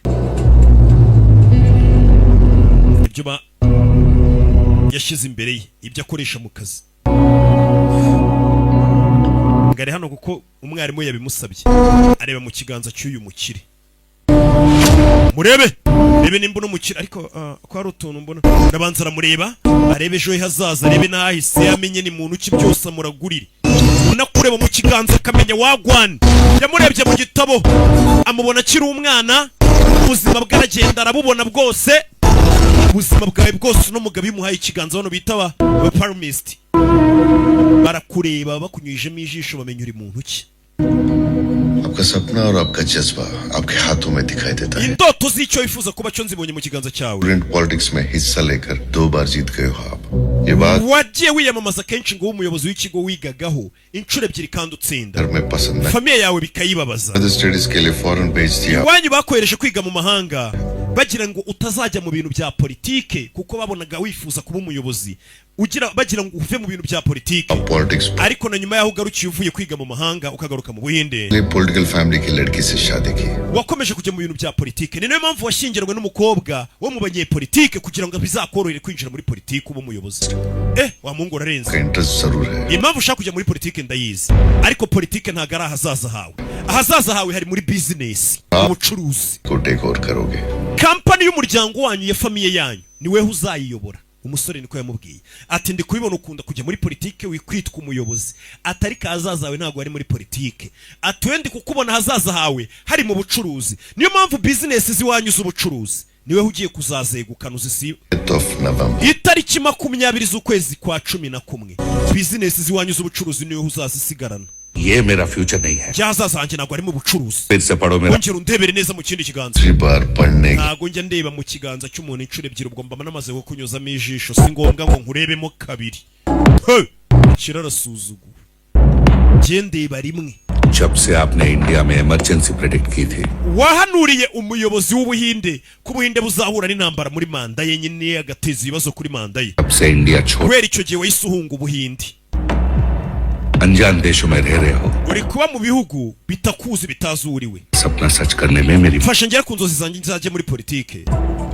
Ibyo yashize imbere ye ibyo akoresha mu kazi. Ngari hano kuko umwarimu yabimusabye. Areba mu kiganza cy'uyu mukire. Murebe nimba no mukire ariko ko ari utuntu mbona. Ndabanza aramureba, arebe ejo hazaza, arebe nahise amenye ni muntu ki byose amuragurire. Unakureba mu kiganza akamenya wagwan. Yamurebye mu gitabo amubona akiri umwana, ubuzima bwaragenda arabubona bwose. Ubuzima bwawe bwose n'umugabo yimuhaye ikiganza hano bita ba palmist. Barakureba bakunyujemo ijisho bamenya uri muntu ki. आपका सपना और आपका जज्बा आपके हाथों में दिखाई देता है। Indoto z'icyo wifuza kuba cyo nzibonye mu kiganza cyawe. Politics में हिस्सा लेकर 2 बार जीत गए हो आप। ये बात wagiye wiyamamaza kenshi ngo umuyobozi w'ikigo wigagaho inshuro ebyiri kandi utsinda. घर में पसंद है। Famiye yawe bikayibabaza. स्टडीज के लिए फॉरेन भेज दिया। Wanyu bakohereje kwiga mu mahanga bagira ngo utazajya mu bintu bya politike kuko babonaga wifuza kuba umuyobozi. Bagira ngo uve mu bintu bya politike. Ariko na nyuma yaho ugarukiye uvuye kwiga mu mahanga ukagaruka mu Buhinde. Political family की लड़की से शादी की। Wakomeje kujya mu bintu bya politike. Ni nayo mpamvu washyingiranywe n'umukobwa wo mu banyepolitike kugira ngo bizakorohere kwinjira muri politike uba umuyobozi. Wa Mungu urarenze. Interest जरूर है। Impamvu ushaka kujya muri politike ndayizi. Ariko politike ntago ari ahazaza hawe. Ahazaza hawe hari muri business, ubucuruzi. को take over करोगे। Kampani y'umuryango wanyu ya famiye yanyu ni wewe uzayiyobora. Umusore niko yamubwiye ati ndi kubibona ukunda kujya muri politike wikwitwa umuyobozi, atari kazaza hawe ntago ari muri politike, ati wendi kukubona hazaza hawe hari mu bucuruzi. Niyo mpamvu business ziwanyu z'ubucuruzi niwe ugiye kuzazegukana uzisiba. Itariki 20 z'ukwezi kwa 11 business ziwanyu z'ubucuruzi niwe uzazisigarana. ये मेरा फ्यूचर नहीं है। Jazaza hanjye ntago ari mu bucuruzi. फिर से पढ़ो मेरा। Ongera undebere neza mu kindi kiganza. Ntago njya ndeba mu kiganza cy'umuntu inshuro ebyiri ubwo mba namaze kukunyuzamo ijisho, si ngombwa ngo nkurebemo kabiri. Kirarasuzugura. Gendeba rimwe. जब से आपने इंडिया में emergency predict की थी। Wahanuriye umuyobozi w'Ubuhinde ko Ubuhinde buzahura n'intambara muri manda ye nyine agateza ibibazo kuri manda ye. जब से इंडिया छोड़। Kubera icyo gihe wahise uhunga Ubuhinde. अनजान देशों में रह रहे हो। Uri kuba mu bihugu bitakuzi bitazuriwe. सपना सच करने में मेरी। Fasha ngera ku nzozi zanjye nzajye muri politike.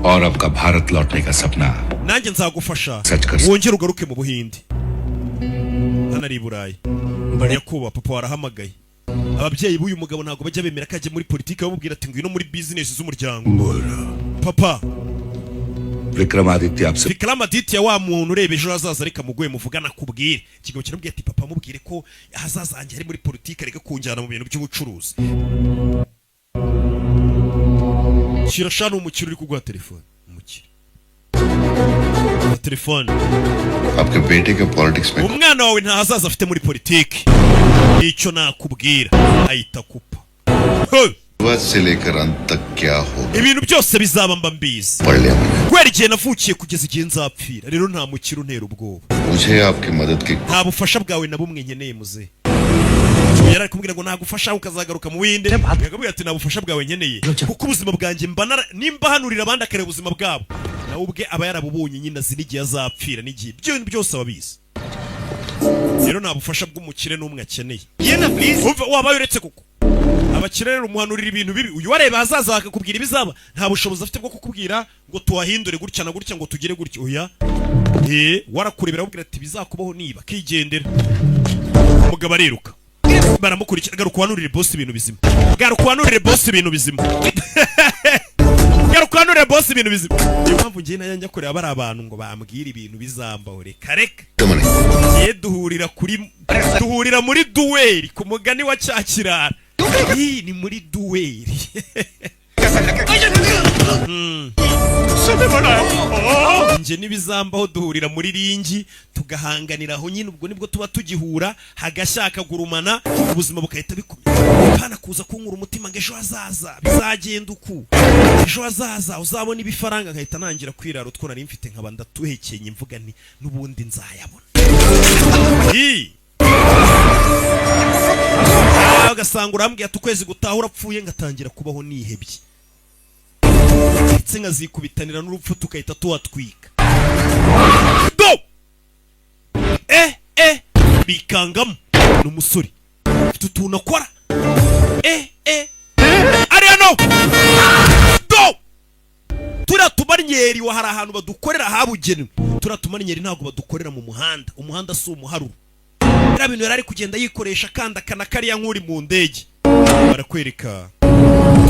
और आपका भारत लौटने का सपना। Nanjye nzagufasha. सच कर। Wongere ugaruke mu Buhinde. Hano ari Burayi. Nyakubahwa papa warahamagaye. Ababyeyi b'uyu mugabo ntago bajya bemera ko ajya muri politike, bamubwira ati ngwino muri business z'umuryango. Papa Vikramaditya wa muntu ureba ejo hazaza reka mugoye muvugana kubwire. Ikigo kirabwiye ati papa mubwire ko hazaza hanjye ari muri politike reka kunjyana mu bintu by'ubucuruzi. Kirashana umukire uri kuguha telefone. Umukire. Telefone. आपके बेटे के पॉलिटिक्स में। Umwana wawe nta hazaza afite muri politike. Icyo nakubwira ahita kupa. से लेकर अंत तक क्या होगा। Ibintu byose bizaba mba mbizi. पढ़ लिया मैंने। Kwera igihe navukiye kugeza igihe nzapfira. Rero nta mukiro ntera ubwoba. मुझे आपकी मदद की। Nta bufasha bwawe na bumwe nkeneye muze. Yari kumbwira ngo nagufasha ukazagaruka mu Buhinde. Yagabwiye ati nta bufasha bwawe nkeneye. Kuko ubuzima bwanjye nimba hanurira abandi akare ubuzima bwabo. Nawe ubwe aba yarabubonye nyina zinigiye azapfira n'igihe. Byo byose ababizi. Rero nta bufasha bw'umukire n'umwe akeneye. Yena please. Waba uretse kuko abakire rero umuhanurira ibintu bibi. Uyu wareba hazaza akakubwira ibizaba. Nta bushobozi afite bwo kukubwira ngo tuwahindure gutya na gutya ngo tugire gutya. Oya. Warakurebera ubwira ati bizakubaho niba kigendera. Umugabo ariruka. Baramukurikira garuka wanurire boss ibintu bizima. Garuka wanurire boss ibintu bizima. Garuka wanurire boss ibintu bizima. Niyo mpamvu ngiye nayo njya kureba bari abantu ngo bambwire ibintu bizambaho reka reka. Duhurira muri duweri ku mugani wa Cyakirara. Ni muri duweri. Nje nibizambaho duhurira muri ringi tugahanganira aho nyine ubwo nibwo tuba tugihura hagashaka gurumana ubuzima bukahita bikomeye. Kana kuza kunkura umutima ngo ejo hazaza bizagenda uku. Ejo hazaza uzabona ibifaranga nkahita nangira kwirara utwo nari mfite nkaba ndatuhekenye mvuga ni nubundi nzayabona. agasanga urambwiye ati ukwezi gutaha urapfuye ngatangira kubaho nihebye ndetse nkazikubitanira n'urupfu tukahita tuhatwika do bikangamo n'umusore ufite utuntu akora ari hano do turiya tumaryeri wa hari ahantu badukorera habugenewe turiya tumaryeri ntabwo badukorera mu muhanda umuhanda si umuharuro biriya bintu yari ari kugenda yikoresha kandi akana kariya nk'uri mu ndege barakwereka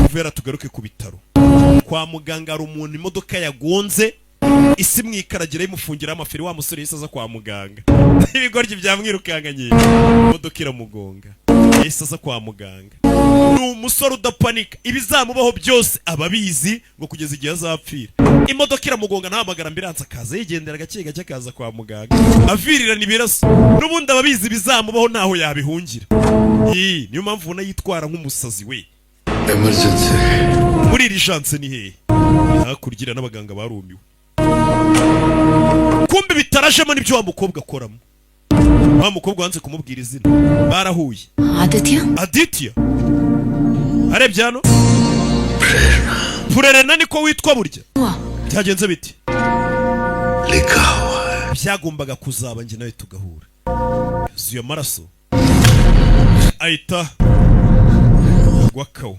tuvera tugaruke ku bitaro kwa muganga hari umuntu imodoka yagonze isi mwikaragira imufungira amaferi wa musore yise aza kwa muganga ibigoryi byamwirukanganye imodoka iramugonga yise aza kwa muganga ni umusore udapanika ibizamubaho byose ababizi ngo kugeza igihe azapfira imodoka iramugonga ntahamagara ambiranse akaza yigendera gake gake akaza kwa muganga avirirana ibiraso n'ubundi ababizi ibizamubaho ntaho yabihungira niyo mpamvu ubona yitwara nk'umusazi we emergency muri iri janse ni hehe hakurya n'abaganga barumiwe kumbe bitarajemo n'ibyo wa mukobwa akoramo wa mukobwa wanze kumubwira izina barahuye Aditya arebye hano Prerna niko witwa burya byagenze biti likawa byagombaga kuzaba njye nawe tugahura zuye amaraso ahita gwakawo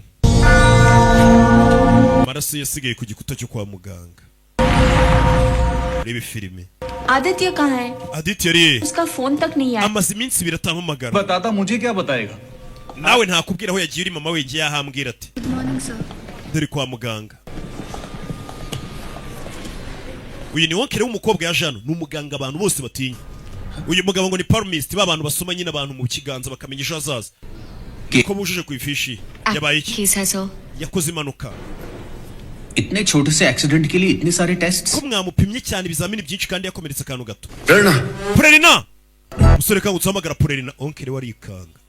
amaraso yasigaye ku gikuta cyo kwa muganga rebe filime Aditya कहाँ है? Aditya ri उसका फोन तक नहीं आया। amaze iminsi biratamamagara बताता मुझे क्या बताएगा nawe ntakubwira aho yagiye uri mama we yagiye ahambwira ati dore kwa muganga uyu ni wonkere w'umukobwa ya Jano ni umuganga abantu bose batinya uyu mugabo ngo ni palmist babantu basoma nyine abantu mu kiganza bakamenya ejo hazaza ko bujuje ku ifishi yabaye iki yakoze impanuka इतने छोटे से एक्सीडेंट के लिए इतने सारे tests ko mwamupimye cyane ibizamini byinshi kandi yakomeretse akantu gato Prerna umusore kangutse hamagara Prerna onkere warikanga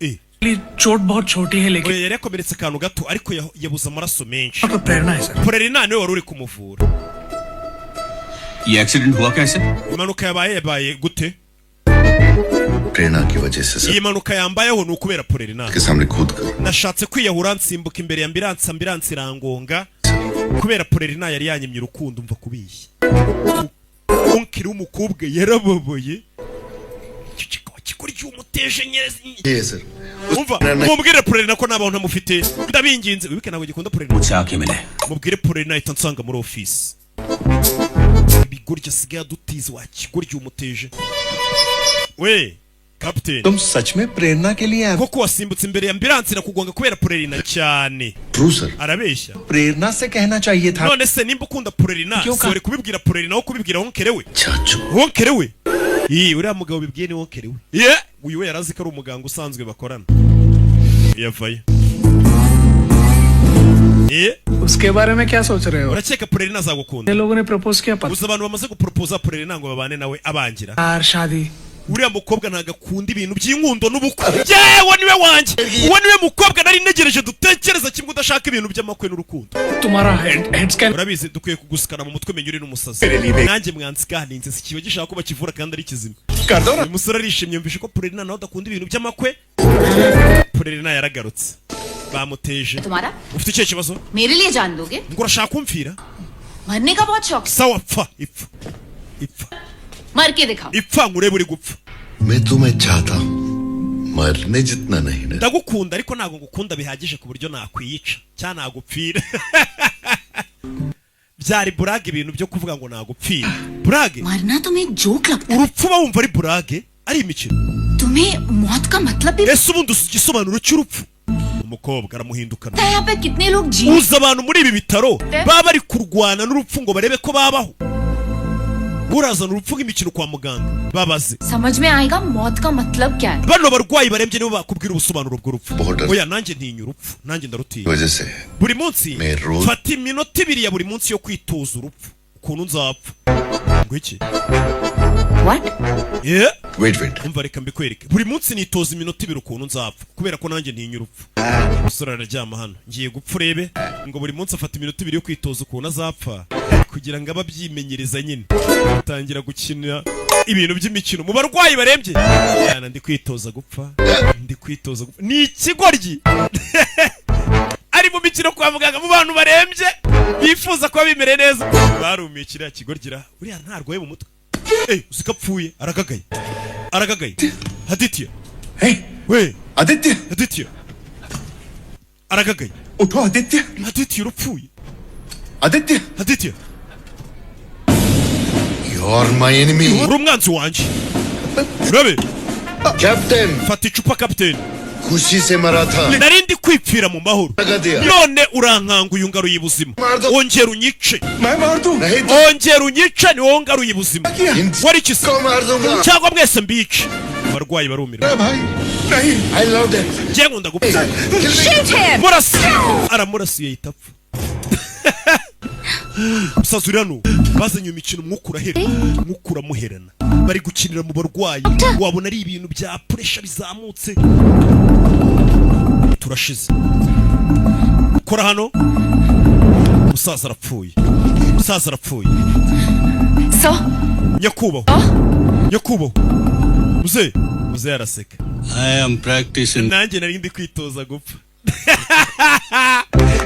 चोट बहुत छोटी है लेकिन yari yakomeretse akantu gato ariko yabuze amaraso menshi प्रेरणा है sir Prerna niwe wari uri kumuvura ये एक्सीडेंट हुआ कैसे impanuka yabaye gute प्रेरणा की वजह से iyi mpanuka yambayeho ni ukubera Prerna के सामने खुद कर nashatse kwiyahura nsimbuka imbere ya ambiranse irangonga kubera Prerna yari yanyimye urukundo umva kubishya onkiri w'umukobwa yarababaye kikuri cy'umuteje nyerezi umva mubwire Prerna ko nabaho ntamufite ndabinginze wibike ntabwo gikunda Prerna मुझसे आके मिले mubwire Prerna ahita nsanga muri office ibigoryi asigaye adutiza wakigoryi umuteje we Captain तुम सच में प्रेरणा के लिए koko wasimbutse imbere ya ambiranse irakugonga kubera Prerna cyane true sir arabeshya प्रेरणा से कहना चाहिए था none se nimba ukunda Prerna sore kubibwira Prerna aho kubibwira wonkere we चाचू wonkere we uriya mugabo bibwiye ni wonkere we uyu we yarazi ko ari umuganga usanzwe bakorana yavayo उसके बारे में क्या सोच रहे हो urakeka Prerna azagukunda लोगों ने प्रपोज किया uzi abantu bamaze gupropoza Prerna ngo babane nawe abangira यार शादी uriya mukobwa ntago akunda ibintu by'inkundo n'ubukwe yewe niwe wanjye uwo niwe mukobwa nari ntegereje dutekereza kimwe udashaka ibintu by'amakwe n'urukundo तुम्हारा head scan urabizi dukwiye kugusikana mu mutwe menya uri n'umusazi nanjye mwansiganinze si kiba gishaka ko bakivura kandi ari kizima uyu musore arishimye yumvishe ko Prerna nawe adakunda ibintu by'amakwe Prerna yaragarutse bamuteje तुम्हारा ufite icyo kibazo मेरे लिए जान दोगे ngo urashaka kumfira मरने का बहुत शौक sawa pfa ipfa मर के दिखाओ ipfa nkurebe uri gupfa मैं तुम्हें चाहता हूँ मरने जितना नहीं ना ndagukunda ariko ntabwo ngukunda bihagije ku buryo nakwiyica cyangwa nagupfira byari burage ibintu byo kuvuga ngo nagupfira burage मरना तुम्हें जोक लगता है urupfu uba wumva ari burage ari imikino तुम्हें मौत का मतलब भी ese ubundi uzi igisobanuro cy'urupfu umukobwa aramuhindukana पता है यहाँ पे कितने लोग जी uzi abantu muri ibi bitaro baba bari kurwana n'urupfu ngo barebe ko babaho urazana urupfu nk'imikino kwa muganga babaze समझ में आएगा मौत का मतलब क्या है bano barwayi barembye nibo bakubwira ubusobanuro bw'urupfu Border. oya nanjye ntinya urupfu nanjye ndarutinya वजह से buri munsi Mero. fata iminota ibiri ya buri munsi yo kwitoza urupfu ukuntu nzapfa ngo iki What? wait umva reka mbikwereke buri munsi nitoza iminota ibiri ukuntu nzapfa kubera ko nanjye ntinya urupfu umusore araryama hano ngiye gupfa urebe ngo buri munsi afata iminota ibiri yo kwitoza ukuntu azapfa kugira ngo abe abyimenyereza nyine atangira gukina ibintu by'imikino mu barwayi barembye. Yana ndi kwitoza gupfa. Ni ikigoryi. Ari mu mikino kwa muganga mu bantu barembye bifuza kuba bimere neza. Barumiye kiriya kigorgira. Uriya ntarwaye mu mutwe. Uzikapfuye aragagaye. Aditya. We. Aditya. Aragagaye. उठो Aditya Aditya urupfuye. Aditya You are my enemy. Uri umwanzi wanje. Urabe. Captain. Fata icupa captain. खुशी से मरा था. Narindi kwipfira mu mahoro. None urankanguye ungaruye ubuzima. Ongera unyice. मैं मार दूं. Ongera unyice ni wowe ngaruye ubuzima. Wari kisi. Cyangwa mwese mbice. Abarwayi barumira. नहीं. I love that. Ngiye nkunda gupfa. Shoot him! Murasi. Aramurasiye yitapfa. Musazurano bazanye imikino mwukura muherana. Bari gukinira mu barwayi. Wabona ari ibintu bya pressure bizamutse. Turashize. Kora hano. Musaza arapfuye. So? Nyakubaho. Muze araseka. I am practicing. Nanjye nari ndi kwitoza gupfa.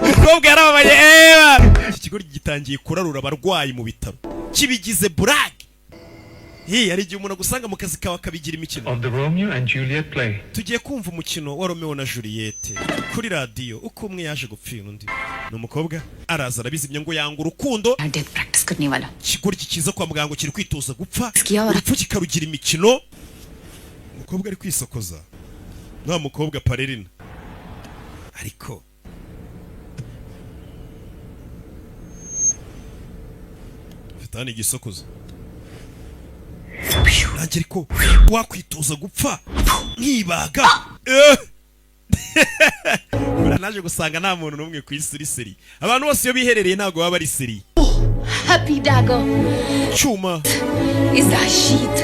Umukobwa yarababaye. Iki kigo gitangiye kurarura abarwayi mu bitaro. Kibigize brag. Hari igihe umuntu agusanga mu kazi kawe akabigira imikino. Of the Romeo and Juliet play. Tugiye kumva umukino wa Romeo na Juliet kuri radio. Uko umwe yaje gupfira undi. Ni umukobwa araza arabizimya ngo yanga urukundo. Death practice करने वाला Ikigoryi kiza kwa muganga kiri kwitoza gupfa. Urupfu kikarugira imikino. Umukobwa ari kwisokoza. Nta mukobwa Parerina. Ariko Fitani gisokoza. Nanjye ariko wakwitoza gupfa nkibaga. Naje gusanga nta muntu n'umwe ku isi uri seri. Abantu bose iyo biherereye ntago baba ari seri. Happy dagger. Chuma. Is that sheath?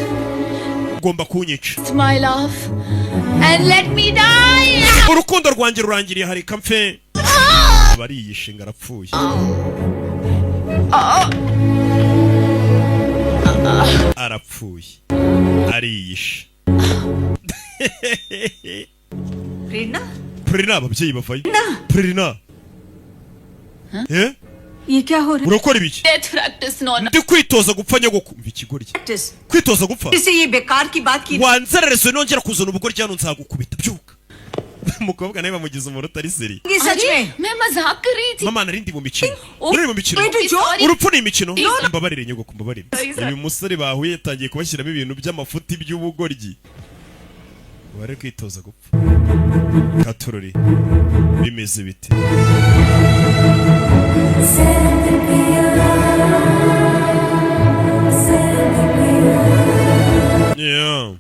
Ugomba kunyica. It's my love. And let me die. Urukundo rwanjye rurangiriye hari kamfe. Bariyishe ngarapfuye. Arapfuye. Ariyishe. Prerina ababyeyi bavayo. Prerina. ये क्या हो रहा है? Urakora ibiki? Death practice non Ndi kwitoza gupfa nyogoko. Mva ikigoryi. Kwitoza gupfa. इसे ये बेकार की बात की. Wanzerereze nongera kuzana ubugoryi hano nzagukubita byuka. Umukobwa nawe bamugize umuntu utari seri. ये सच में मैं मजाक कर रही थी Mama narindi mu mikino. Uri mu mikino. Sorry. Urupfu ni imikino. Mbabarire nyogoko mbabarire. Uyu musore bahuye yatangiye kubashyiramo ibintu by'amafuti by'ubugoryi. Wari kwitoza gupfa. Katurori. Bimeze bite? Yeah.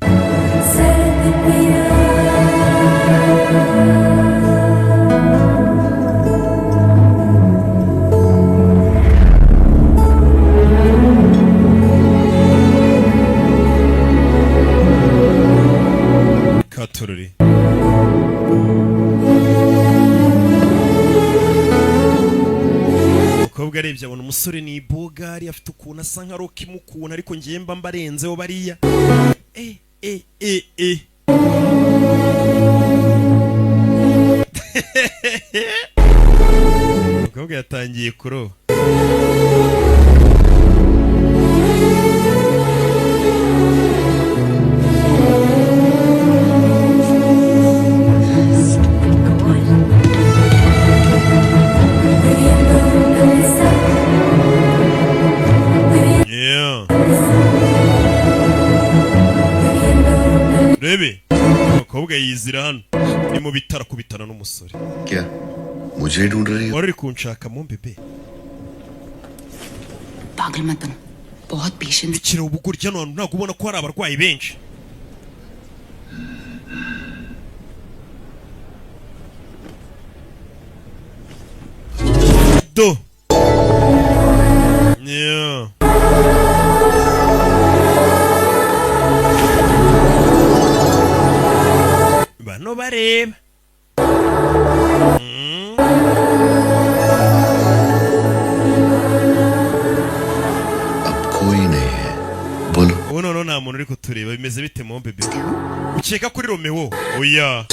Katurori. Umukobwa arebye abona umusore ni ibogari afite ukuntu asa nka Rocky mukuna ariko ngiye mba mbarenzeho bariya. Umukobwa yatangiye kuroba. Yeah. Rebe, umukobwa yizira hano. Ni mu bitara kubitana n'umusore. क्या मुझे ढूंढ रही हो? Wari kunshaka mu bebe. पागल मत बनो बहुत patience Bikira ubugurya hano ntabwo ubona ko hari abarwayi benshi. Do. Yeah. Bano bareba. अब कोई नहीं है बोलो ubu noneho nta muntu uri kutureba bimeze bite mo bebe ukeka kuri Romeo oya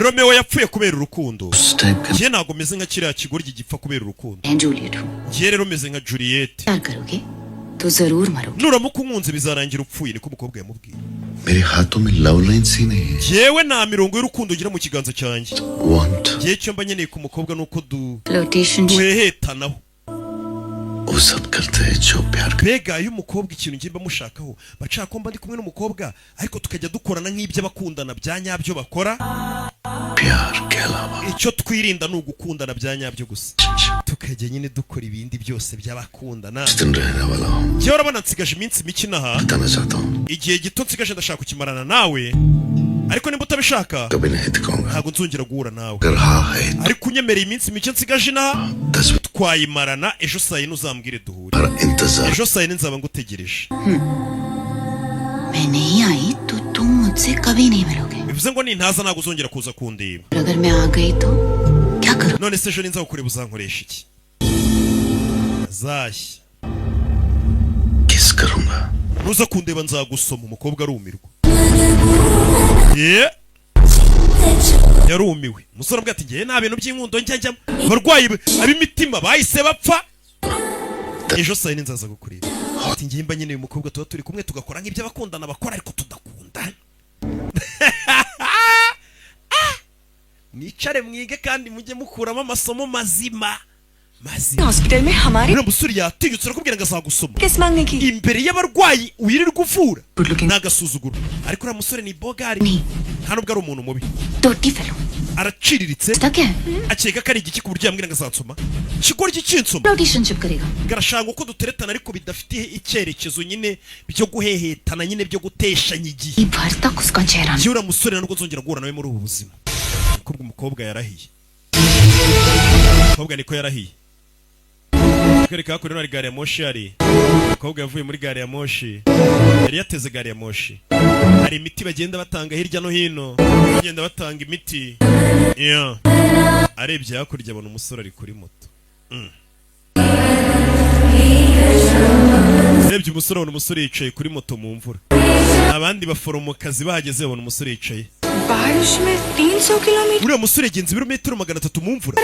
Romeo yapfuye kubera urukundo njye ntabwo meze nka kiriya kigoryi gipfa kubera urukundo njye rero meze nka Juliet nuramuka unkunze bizarangira upfuye niko umukobwa yamubwiye मेरे हाथों में love line सी नहीं है yewe nta mirongo y'urukundo ugira mu kiganza cyanjye gihe cyo mba nkeneye ku mukobwa nuko duhehetanaho वो सब करते हैं जो प्यार mbega iyo umukobwa ikintu ngimba mushakaho bashaka ko mba ndi kumwe n'umukobwa ariko tukajya dukorana nk'ibyo abakundana bya nyabyo bakora प्यार के अलावा icyo twirinda ni ugukundana bya nyabyo gusa tukajya nyine dukora ibindi byose by'abakundana njyewe urabona nsigaje iminsi mike inaha igihe gito nsigaje ndashaka kukimarana nawe ariko nimba utabishaka ntabwo nzongera guhura nawe ariko unyemereye iminsi mike nsigaje inaha twayimarana ejo saa yine uzambwire duhure ejo saa yine nzaba ngutegereje bivuze ngo nintaza ntabwo uzongera kuza kundeba none se ejo ninza kukureba uzankoresha iki azashya nuza kundeba nzagusoma umukobwa arumirwa yarumiwe umusore ambwira ati ngewe nta bintu by'inkundo njyamo abarwayi ab'imitima bahise bapfa ejo saa yine nzaza kukureba ati ngewe mba nyine uyu mukobwa tuba turi kumwe tugakora nk'ibyo abakundana bakora ariko tudakundana nicare mwige kandi mujye mukuramo amasomo mazima hospital में हमारे uriya musore yatinyutse arakubwira ngo azagusoma imbere y'abarwayi wirirwa uvura n'agasuzuguro ariko uriya musore ni bogari nta nubwo ari umuntu mubi araciriritse akeka ko ari igiki ku buryo yambwira ngo azansoma kigora iki kinsoma garashanga uko duteretana ariko bidafite icyerekezo nyine byo guhehetana nyine byo guteshanya igihe njye uriya musore ntabwo nzongera guhura nawe muri ubu buzima umukobwa yarahiye umukobwa niko yarahiye kwereka hakurya hari gari ya moshi hari umukobwa yavuye muri gari ya moshi yari yateze gari ya moshi hari imiti bagenda batanga hirya no hino bagenda batanga imiti arebye hakurya abona umusore ari kuri moto arebye umusore abona umusore yicaye kuri moto mu mvura abandi baforomokazi bahageze babona umusore yicaye uriya musore yagenze ibirometero 300 mu mvura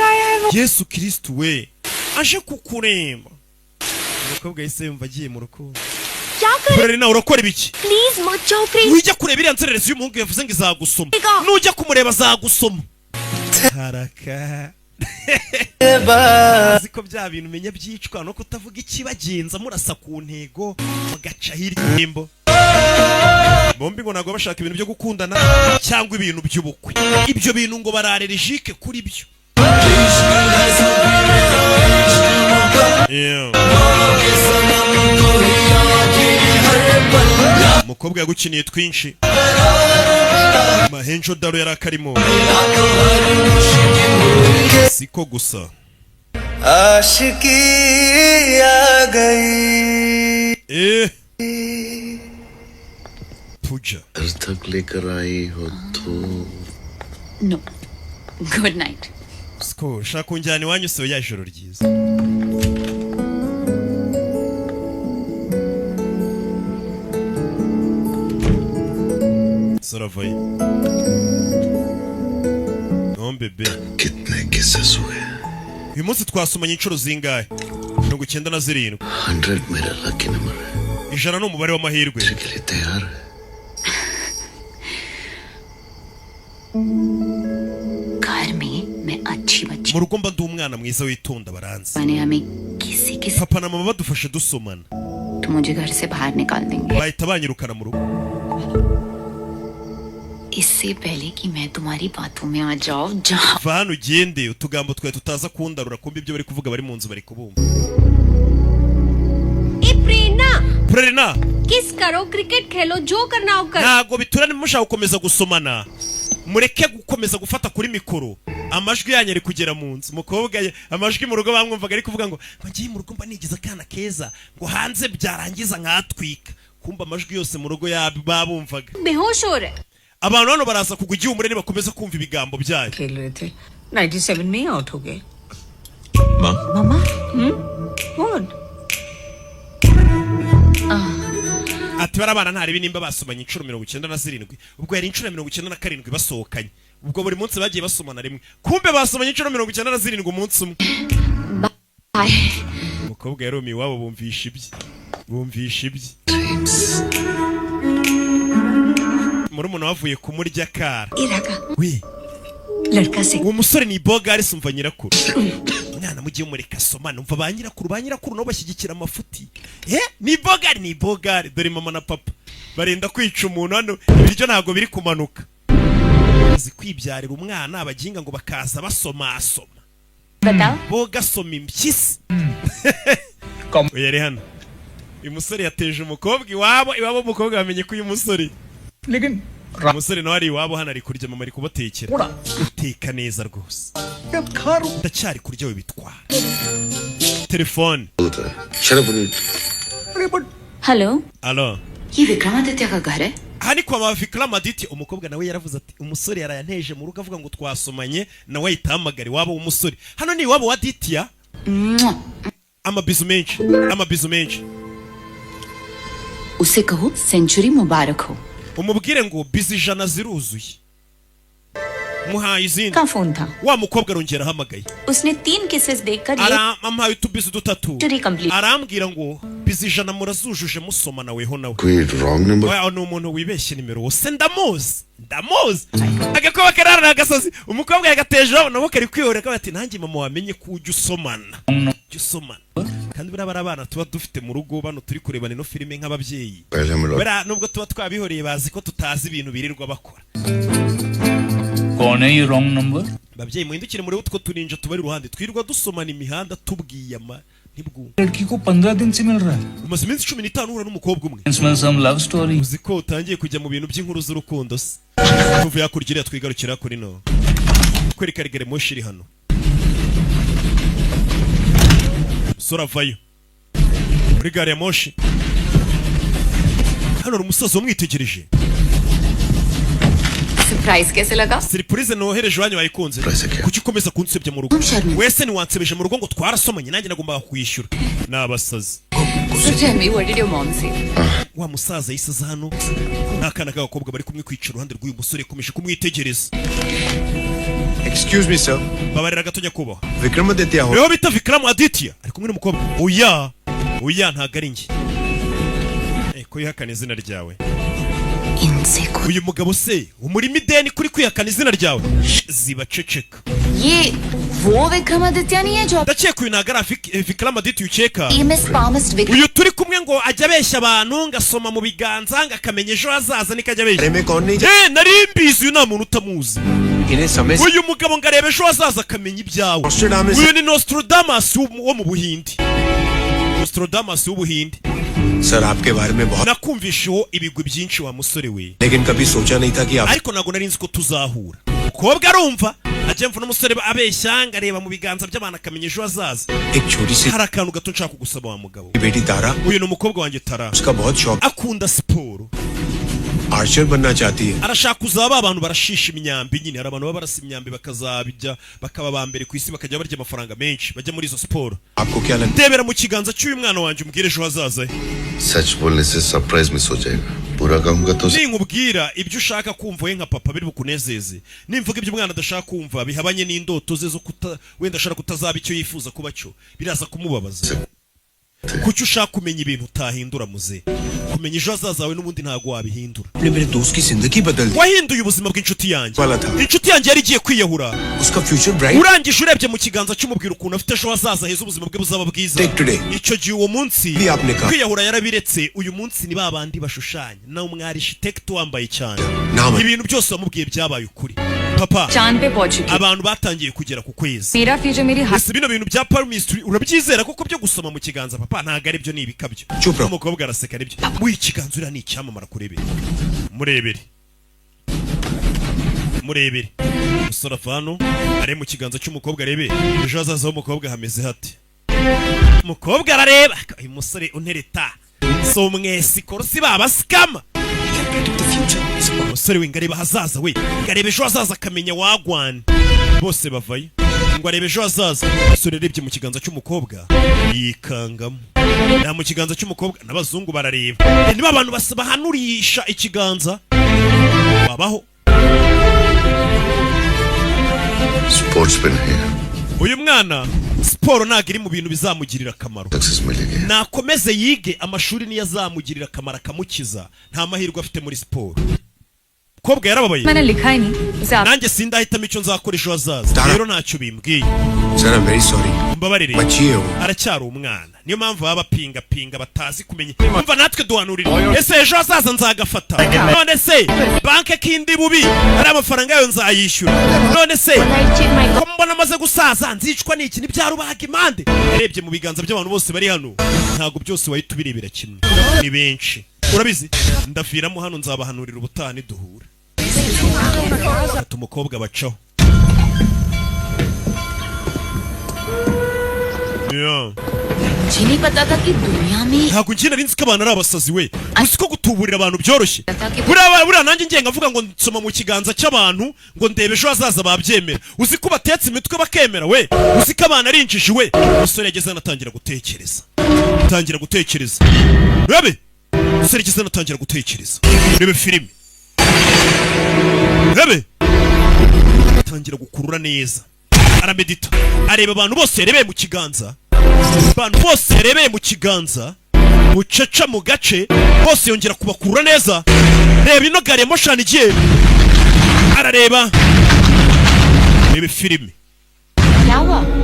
Yesu Kristo we aje kukuremba umukobwa yise yumva agiye mu rukundo kurere nawe urakora ibiki wijya kureba iriya nzererezi y'umuhungu yavuze ngo izagusoma nujya kumureba azagusoma haraka ziko bya bintu umenya byicwa no kutavuga ikibagenza murasa ku ntego mugaca hirya y'imbo bombi ngo ntabwo bashaka ibintu byo gukundana cyangwa ibintu by'ubukwe ibyo bintu ngo bararerejike kuri byo umukobwa yagukiniye twinshi mahenjo daro yari akarimo siko gusa आशिकी आ गई पूजा तक लेकर आई हो तो No. Good night. Sko shaka kunjyana iwanyu se ya ijoro ryiza Saravaye Non bebe कितने किस्से हुए uyu munsi twasomanye inshuro zingahe 97 100 मेरा lucky number है ijana ni umubare w'amahirwe के लिए तैयार है घर में मैं अच्छी बच्ची mu rugo mba ndi umwana mwiza witonda baranzi मैंने हमें किसी के papa na mama badufashe dusomana तो मुझे घर से बाहर निकाल देंगे bahita banyirukana mu rugo इससे पहले कि मैं तुम्हारी बातों में आ जाऊं जहां va hano ugende utugambo twawe tutaza kundarura kumbi ibyo bari kuvuga bari mu nzu bari kubumva Prerina किस करो क्रिकेट खेलो जो करना हो कर ntago biturane mushaka gukomeza gusomana mureke gukomeza gufata kuri mikoro amajwi yanyu ari kugera mu nzu mukobwa amajwi mu rugo bamwumvaga ari kuvuga ngo ngiye mu rugo mba nigize kana keza ngo hanze byarangiza nkatwika kumba amajwi yose mu rugo babumvaga बेहोश हो रहे abantu hano baraza kugwa igihe umurere bakomeza kumva ibigambo byayo खेल रहे थे 97 में आउट हो गए मामा कौन ati barabana ntari binimba basomanye inshuro 97 ubwo yari inshuro 97 basohokanye ubwo buri munsi bagiye basomana rimwe kumbe basomanye inshuro 97 umunsi umwe umukobwa yari iwabo bumvisha ibye muri umuntu wavuye kumurya kara we लड़का से uwo musore ni bogari sumva nyirakuru mwana mugiye umureka soma numva ba nyirakuru no bashyigikira amafuti ni bogari dore mama na papa barenda kwica umuntu hano ibiryo ntago biri kumanuka azi kwibyarira umwana abaginga ngo bakaza basoma boga soma impyisi yari hano uyu musore yateje umukobwa iwabo umukobwa bamenye ko uyu musore umusore nawe ari iwabo hano ari kurya mama ari kubatekera uteka neza rwose ndacyari kurya we bitwara telefone hello alo ये विक्रमादित्य का घर है aha ni kwa Vikramaditya umukobwa nawe yaravuze ati umusore yarayanteje mu rugo avuga ngo twasomanye nawe ahitahamagara iwabo w'umusore hano ni iwabo wa Ditya amabizu menshi उसे कहो सेंचुरी मुबारक हो umubwire ngo bizi ijana ziruzuye muhaye izindi का फोन था wa mukobwa arongera ahamagaye उसने 3 केसेस देखकर ये arampaye utubizu dutatu century complete arambwira ngo bizi ijana murazujuje musoma naweho nawe wrong number. oya ni umuntu wibeshye nimero wose ndamuzi agakoba karara agasozi umukobwa yagateje nabo kari kwihoreka bati nanjye mama wamenye ko ujya usomana kandi buriya barabana tuba dufite mu rugo bano turi kurebana ino filime nk'ababyeyi buriya nubwo tuba twabihoreye bazi ko tutazi ibintu birirwa bakora कौन है ये wrong number babyeyi muhindukire muri utwo tuninja tubari iruhande twirirwa dusomana imihanda tubwiye ntibwumva लड़की को 15 दिन से मिल रहा है umaze iminsi 15 uhura n'umukobwa umwe इसमें some love story uzi ko utangiye kujya mu bintu by'inkuru z'urukundo se tuvuye hakurya twigarukira kuri no kwereka rigere moshi iri hano sora vayo muri gare ya moshi hano umusaza umwitegereje surprise कैसे लगा surprise nohereje wanyu bayikunze kuki ukomeza kunsebya mu rugo wese ni wansebeje mu rugo ngo twarasomanye nanjye nagomba kwishyura nabasazi So tell me, what did your mom say? wa musaza yisaza hano nakana k'agakobwa bari kumwe kwicara uruhande rw'uyu musore yakomeje kumwitegereza Excuse me, sir. babarira gato nyakubahwa Vikramaditya ho. Reho bita Vikramaditya ari kumwe n'umukobwa oya ntago ari njye ko yihakana izina ryawe uyu mugabo se umurimo ideni kuri kwihakana izina ryawe ziba ceceka ये वो विक्रमादित्य नहीं है जो ndakeka uyu ntago ari Vikramaditya ukeka famous palmist uyu turi kumwe ngo ajya abeshya abantu ngasoma mu biganza ngakamenya ejo hazaza niko ajya abeshya में कौन नहीं nari mbizi uyu nta muntu utamuzi इन्हें समय से uyu mugabo ngo arebe ejo hazaza akamenya ibyawe Nostradamus. uyu ni Nostradamus wo mu Buhindi Nostradamus w'Ubuhindi sir आपके बारे में बहुत nakumvisheho ibigwi byinshi wa musore we लेकिन कभी सोचा नहीं था कि आप ariko ntabwo nari nzi ko tuzahura umukobwa arumva ajya mvuna umusore abeshya ngareba mu biganza by'abantu akamenya ejo hazaza एक छोटी सी hari akantu gato nshaka kugusaba wa mugabo बेटी तारा uyu ni umukobwa wanjye Tara उसका बहुत शौक akunda siporo Archer बनना चाहती है arashaka kuzaba abantu barashisha imyambi nyine hari abantu baba barasa imyambi bakazabijya bakaba ba mbere ku isi bakajya barya amafaranga menshi bajya muri izo siporo आपको क्या लगता ndebera mu kiganza cy'uyu mwana wanjye umbwire ejo hazaza सच बोलने से surprise miss हो जाएगा पूरा कहूंगा तो ninkubwira ibyo ushaka kumva we nka papa biri bukunezeze nimvuga ibyo umwana adashaka kumva bihabanye n'indoto ze zo wenda ashaka kutazaba icyo yifuza kuba cyo biraza kumubabaza kuki ushaka kumenya ibintu utahindura muze kumenya ejo hazaza wawe n'ubundi ntabwo wabihindura आपने मेरे दोस्त की जिंदगी बदल दी wahinduye ubuzima bw'inshuti yanjye वाला था inshuti yanjye yari igiye kwiyahura उसका future bright urangije urebye mu kiganza cy'umubwira ukuntu afite ejo hazaza heza ubuzima bwe buzaba bwiza Take today. icyo gihe uwo munsi भी आपने कहा kwiyahura yarabiretse uyu munsi ni babandi bashushanya nawe umwarichitect wambaye cyane नाम ibintu byose wamubwiye byabaye ukuri papa चांद पे पहुंच चुकी abantu batangiye kugera ku kwezi मेरा फ्यूचर मेरी हाथ ese bino bintu bya palmistry urabyizera kuko byo gusoma mu kiganza papa ntago ari byo ni ibikabyo Chupra. umukobwa araseka nibyo muri ikiganza uriya ni icyamamara kurebera murebere umusore avano ari mu kiganza cy'umukobwa arebe ejo hazaza h'umukobwa hameze hate umukobwa arareba uyu musore untereta si umwesi korosi babasikama umusore we ngareba hazaza we ngareba ejo hazaza akamenya wagwana bose bavayo ngo arebe ejo hazaza. Umusore yarebye mu kiganza cy'umukobwa yikangamo. Na mu kiganza cy'umukobwa n'abazungu barareba. Niba abantu bahanurisha ikiganza babaho. Sports पे नहीं है uyu mwana siporo ntabwo iri mu bintu bizamugirira akamaro. nakomeze yige amashuri niyo azamugirira akamaro akamukiza. nta mahirwe afite muri siporo. Kobwa yarababaye. nanjye sindahitamo icyo nzakora ejo hazaza. rero ntacyo bimbwiye. mbabarire aracyari umwana. niyo mpamvu baba pinga batazi kumenya. umva natwe duhanurira. ese ejo hazaza nzagafata. none se banke kindi bubi ari amafaranga yayo nzayishyura. none se ko mbona amaze gusaza nzicwa n'iki n'ibyarubaga impande. yarebye mu biganza by'abantu bose bari hano. ntabwo byose wahita ubirebera kimwe. ni benshi urabizi. ndaviramo hano nzabahanurira ubutaha niduhura. ati umukobwa bacaho. ntabwo njye nari nzi ko abantu ari abasazi we. uzi ko gutuburira abantu byoroshye. buriya nanjye ngiye nkavuga ngo nsoma mu kiganza cy'abantu ngo ndebe ejo hazaza babyemera. uzi ko batetse imitwe bakemera we. uzi ko abantu ari injiji we. umusore yageze anatangira gutekereza. Rebe umusore yageze anatangira gutekereza. rebe filime. Rebe atangira gukurura neza. Aramedita. Areba abantu bose yarebeye mu kiganza. Abantu bose yarebeye mu kiganza. Mucaca mu gace. Bose yongera kubakurura neza. Reba ino gari ya moshani igiye. Arareba. Rebe filime.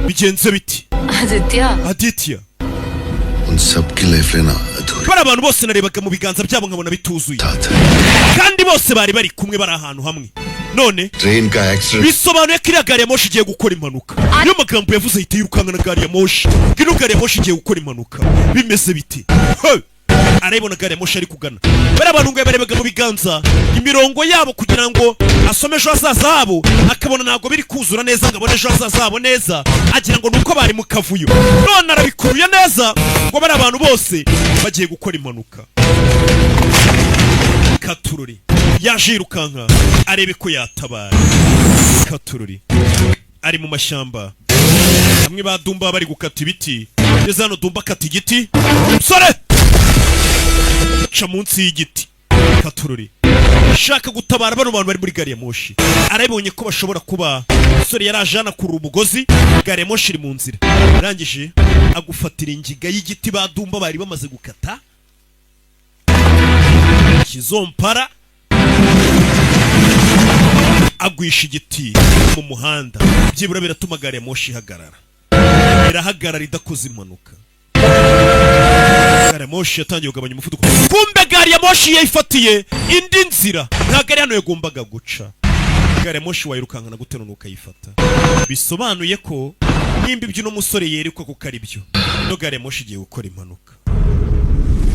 Bigenze biti. Aditya. Bari abantu bose narebaga mu biganza byabo nkabona bituzuye. Kandi bose bari bari kumwe bari ahantu hamwe. None bisobanuye ko iriya gari ya moshi igiye gukora impanuka. Niyo magambo yavuze ahita yirukanga na gari ya moshi. Ino gari ya moshi igiye gukora impanuka. Bimeze biti. Arayibona gari ya moshi ari kugana. Bari abantu ngo barebaga mu biganza imirongo yabo kugira ngo asome ejo hazaza habo. Akabona ntabwo biri kuzura neza ngo abone ejo hazaza habo neza. Agira ngo nuko bari mu kavuyo. None arabikuruye neza ngo bari abantu bose bagiye gukora impanuka. Katururi yaje yirukanka arebe ko yatabara. Katururi ari mu mashyamba. Bamwe badumba bari gukata ibiti. Ngeze hano dumba kata igiti. Sore ca munsi y'igiti. Katururi shaka gutabara bano bantu bari muri gari ya moshi. Arabonye ko bashobora kuba sore yarajana kuri umugozi. Gari ya moshi iri mu nzira. Arangije agufatira ingiga y'igiti badumba bari bamaze gukata. Kizompara agwisha igiti mu muhanda. Byibura biratuma gari ya moshi ihagarara. Irahagarara idakoze impanuka. Gari ya moshi yatangiye kugabanya umuvuduko. Kumbe gari ya moshi yayifatiye indi nzira. Nta gari hano yagombaga guca. Gari ya moshi wayirukankana gute none ukayifata. Bisobanuye ko nimba ibyo no musore yerekwa ko kari byo. No gari ya moshi igiye gukora impanuka.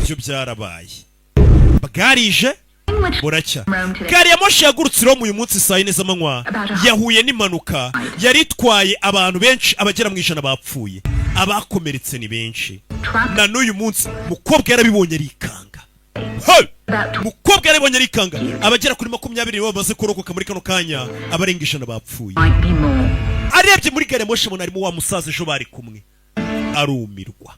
Byo byarabaye. Bagarije buracya. Gari ya moshi yagurutse ro mu uyu munsi saa 4 z'amanywa. Yahuye n'impanuka. Yaritwaye abantu benshi abagera mu 100 bapfuye. Abakomeretse ni benshi. Na n'uyu munsi mukobwa yarabibonye arikanga. Mukobwa yarabibonye arikanga. Abagera kuri 20 bamaze kurokoka muri kano kanya. Abarenga 100 bapfuye. Arebye muri gari ya moshi abona arimo wa musaza ejo bari kumwe. Arumirwa.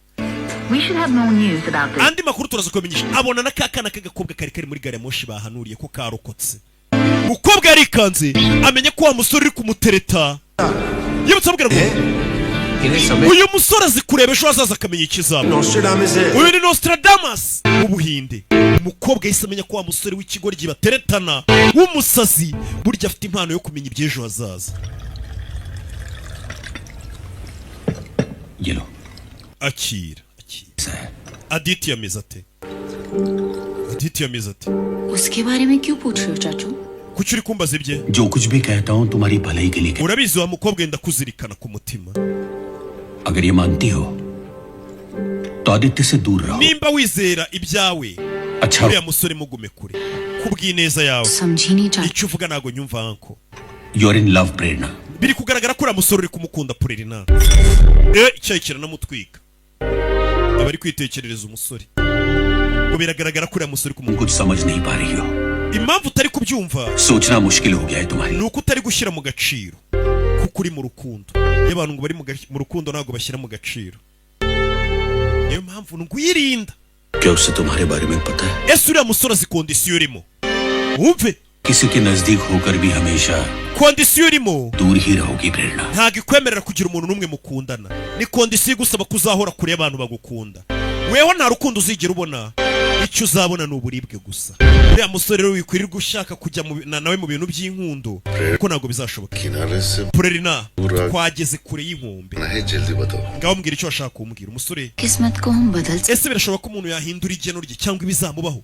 Andi makuru turaza kumenyesha. Abona na kakana kagakobwa kari muri gari ya moshi bahanuriye ko karokotse. Mukobwa yarikanze amenye ko wa musore uri kumutereta. Yibutsa abwira ngo uyu musore azi kureba ejo hazaza akamenya ikizaba. Uyu ni Nostradamus mu Buhinde. Umukobwa yahise amenya ko wa musore w'ikigoryi bateretana w'umusazi burya afite impano yo kumenya iby'ejo hazaza. Akira. Aditya ameze ate? उसके बारे में क्यों पूछ रहे हो चाचू? Kuki uri kumbaza ibye? जो कुछ भी कहता हूँ तुम्हारी भलाई के लिए. Urabizi wa mukobwa enda kuzirikana ku mutima. अगर ये मानती हो तो आदित्य से दूर रहो. Nimba wizera ibyawe. अच्छा. Uriya musore mugume kure. Kubw'ineza yawe. समझी नहीं चाचू. Icyo uvuga ntago nyumva anko. You're in love, Prerna. Biri kugaragara ko uriya musore uri kumukunda Prerna. Icyayikira namutwika. Abari kwitekerereza umusore. Ngo biragaragara ko uriya musore kumukunda. कुछ समझ नहीं पा रही हो. Impamvu utari kubyumva. सोचना मुश्किल हो गया है तुम्हारी. Nuko utari gushyira mu gaciro. kuri mu rukundo. Y'abantu ngo bari mu rukundo ntago bashyira mu gaciro. Niyo mpamvu ngwirinda. क्या उसे तुम्हारे बारे में पता है? Ese uriya musore azi kondisiyo urimo? Wumve किसी के नजदीक होकर भी हमेशा kondisiyo urimo दूर ही रहोगी प्रेरणा. ntago ikwemerera kugira umuntu n'umwe mukundana. Ni kondisiyo igusaba kuzahora kure y'abantu bagukunda. Weho nta rukundo uzigera ubona, icyo uzabona ni uburibwe gusa. Uriya musore rero wikwirirwa ushaka kujya nawe mu bintu by'inkundo kuko ntago bizashoboka. Prerina twageze kure y'inkombe. Ngaho mbwira icyo washaka kumbwira umusore. किस्मत को हम बदल सकते Ese birashoboka ko umuntu yahindura igeno rye cyangwa ibizamubaho?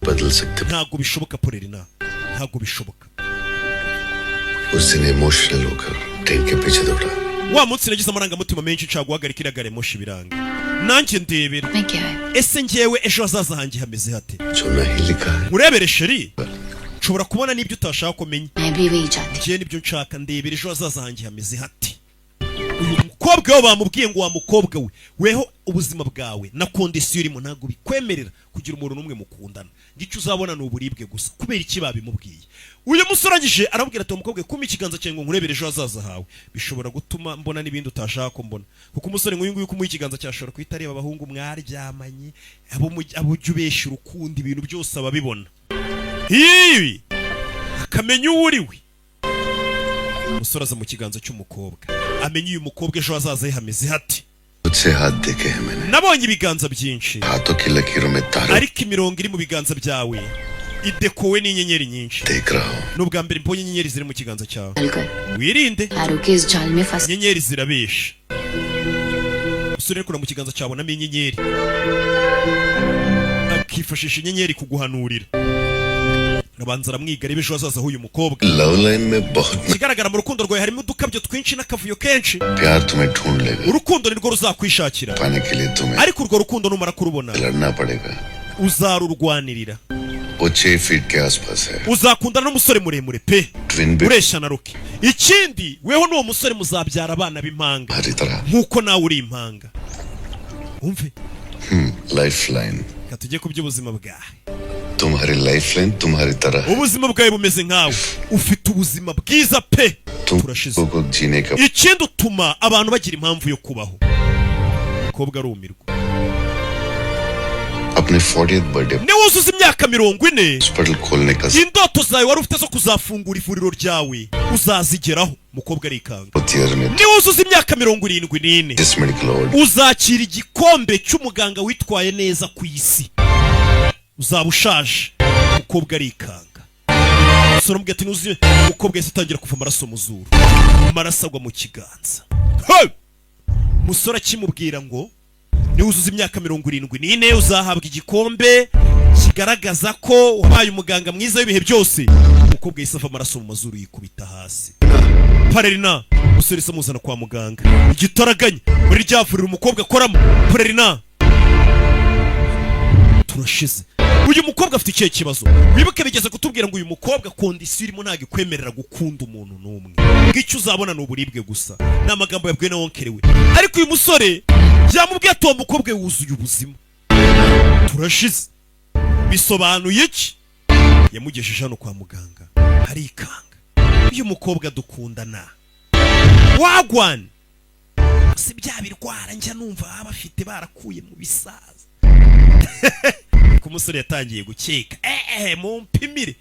Ntago bishoboka Prerina. Ntago bishoboka. उस दिन इमोशनल होकर ट्रेन के पीछे दौड़ा. Wa munsi nagize amarangamutima menshi nshaka guhagarika iriya gare moshi biranga. Nanjye ndebera. मैं क्या है Ese njyewe ejo hazaza hanjye hameze hate? जो नहीं लिखा है Urebere sheri. Nshobora kubona n'ibyo utashaka kumenya. मैं भी वही चाहती Njye nibyo nshaka ndebera ejo hazaza hanjye hameze hate? Uyu mukobwa we bamubwiye ngo wa mukobwa we weho ubuzima bwawe na kondisiyo urimo ntago bikwemerera kugira umuntu n'umwe mukundana. Ngicyo uzabona ni uburibwe gusa kubera iki babimubwiye. Uyu musore agije arabwira ati umukobwa kuma ikiganza cyawe ngo nkurebere ejo hazaza hawe. Bishobora gutuma mbona n'ibindi utashaka ko mbona. Kuko umusore nk'uyu nguyu kumuha ikiganza cyashobora kwita areba abahungu mwaryamanye abo jubesha urukundo ibintu byose ababibona. Ibi akamenya uwo uri we. Umusore aza mu kiganza cy'umukobwa amenya uyu mukobwa ejo hazaza hameze hati. तुझसे हाथ देखे हैं मैंने. Nabonye ibiganza byinshi हाथों की लकीरों में तारे ariko imirongo iri mu biganza byawe idekowe n'inyenyeri nyinshi. देख रहा हूँ. Nubwa mbere mbonye inyenyeri ziri mu kiganza cyawe. कर Wirinde तारों के इस जाल में फंस inyenyeri zirabesha. Usure kura mu kiganza cyawe namo inyenyeri akifashisha inyenyeri kuguhanurira. Nabanza aramwiga rebe ejo hazaza h'uyu mukobwa. Love line में बहुत Kigaragara mu rukundo rwawe harimo udukabyo twinshi n'akavuyo kenshi. प्यार तुम्हें ढूंढ लेगा. Urukundo nirwo ruzakwishakira. पाने के लिए तुम्हें Ariko urwo rukundo numara kurubona लड़ना पड़ेगा. uzarurwanirira. वो 6 फीट के आसपास है. Uzakundana n'umusore muremure pe twin bed uresha na Roki. Ikindi weho n'uwo musore muzabyara abana b'impanga हरी तरह. nkuko nawe uri impanga. Umve life line. katujye ku by'ubuzima bwawe. तुम्हारी life line तुम्हारी तरह है. Ubuzima bwawe bumeze nkawe ufite ubuzima bwiza pe. Turashize. तुमको जीने का Ikindi utuma abantu bagira impamvu yo kubaho. Umukobwa arumirwa. अपने 40th birthday Ni wuzuza imyaka 40 हॉस्पिटल खोलने का indoto zawe wari ufite zo kuzafungura ivuriro ryawe uzazigeraho. Umukobwa arikanga. Year में Ni wuzuza imyaka 74 जिस medical award uzakira igikombe cy'umuganga witwaye neza ku isi. Uzaba ushaje. Umukobwa arikanga. Umusore amubwira ati nuzuye. Umukobwa yahise atangira kuva amaraso mu zuru. Amaraso agwa mu kiganza. Hey! Umusore akimubwira ngo niwuzuza imyaka 74 uzahabwa igikombe kigaragaza ko wabaye umuganga mwiza w'ibihe byose. Umukobwa yahise ava amaraso mu mazuru yikubita hasi. Prerina umusore se muzana kwa muganga. Igitaraganya muri rya vuriro umukobwa akoramo. Prerina turashize. Uyu mukobwa afite ikihe kibazo? Wibuke bigeze kutubwira ngo uyu mukobwa kondisiyo irimo ntago ikwemerera gukunda umuntu n'umwe. Ngicyo uzabona ni uburibwe gusa. Ni amagambo yabwiwe na wonkere we. Ariko uyu musore yamubwiye ati uwo mukobwa wuzuye ubuzima. Turashize. Bisobanuye iki? Yamugejeje hano kwa muganga. Harikanga. Uyu mukobwa dukundana. Wagwan. Si bya birwara njya numva abafite barakuye mu bisaza. Kumusore yatangiye gukeka. Mumpimire.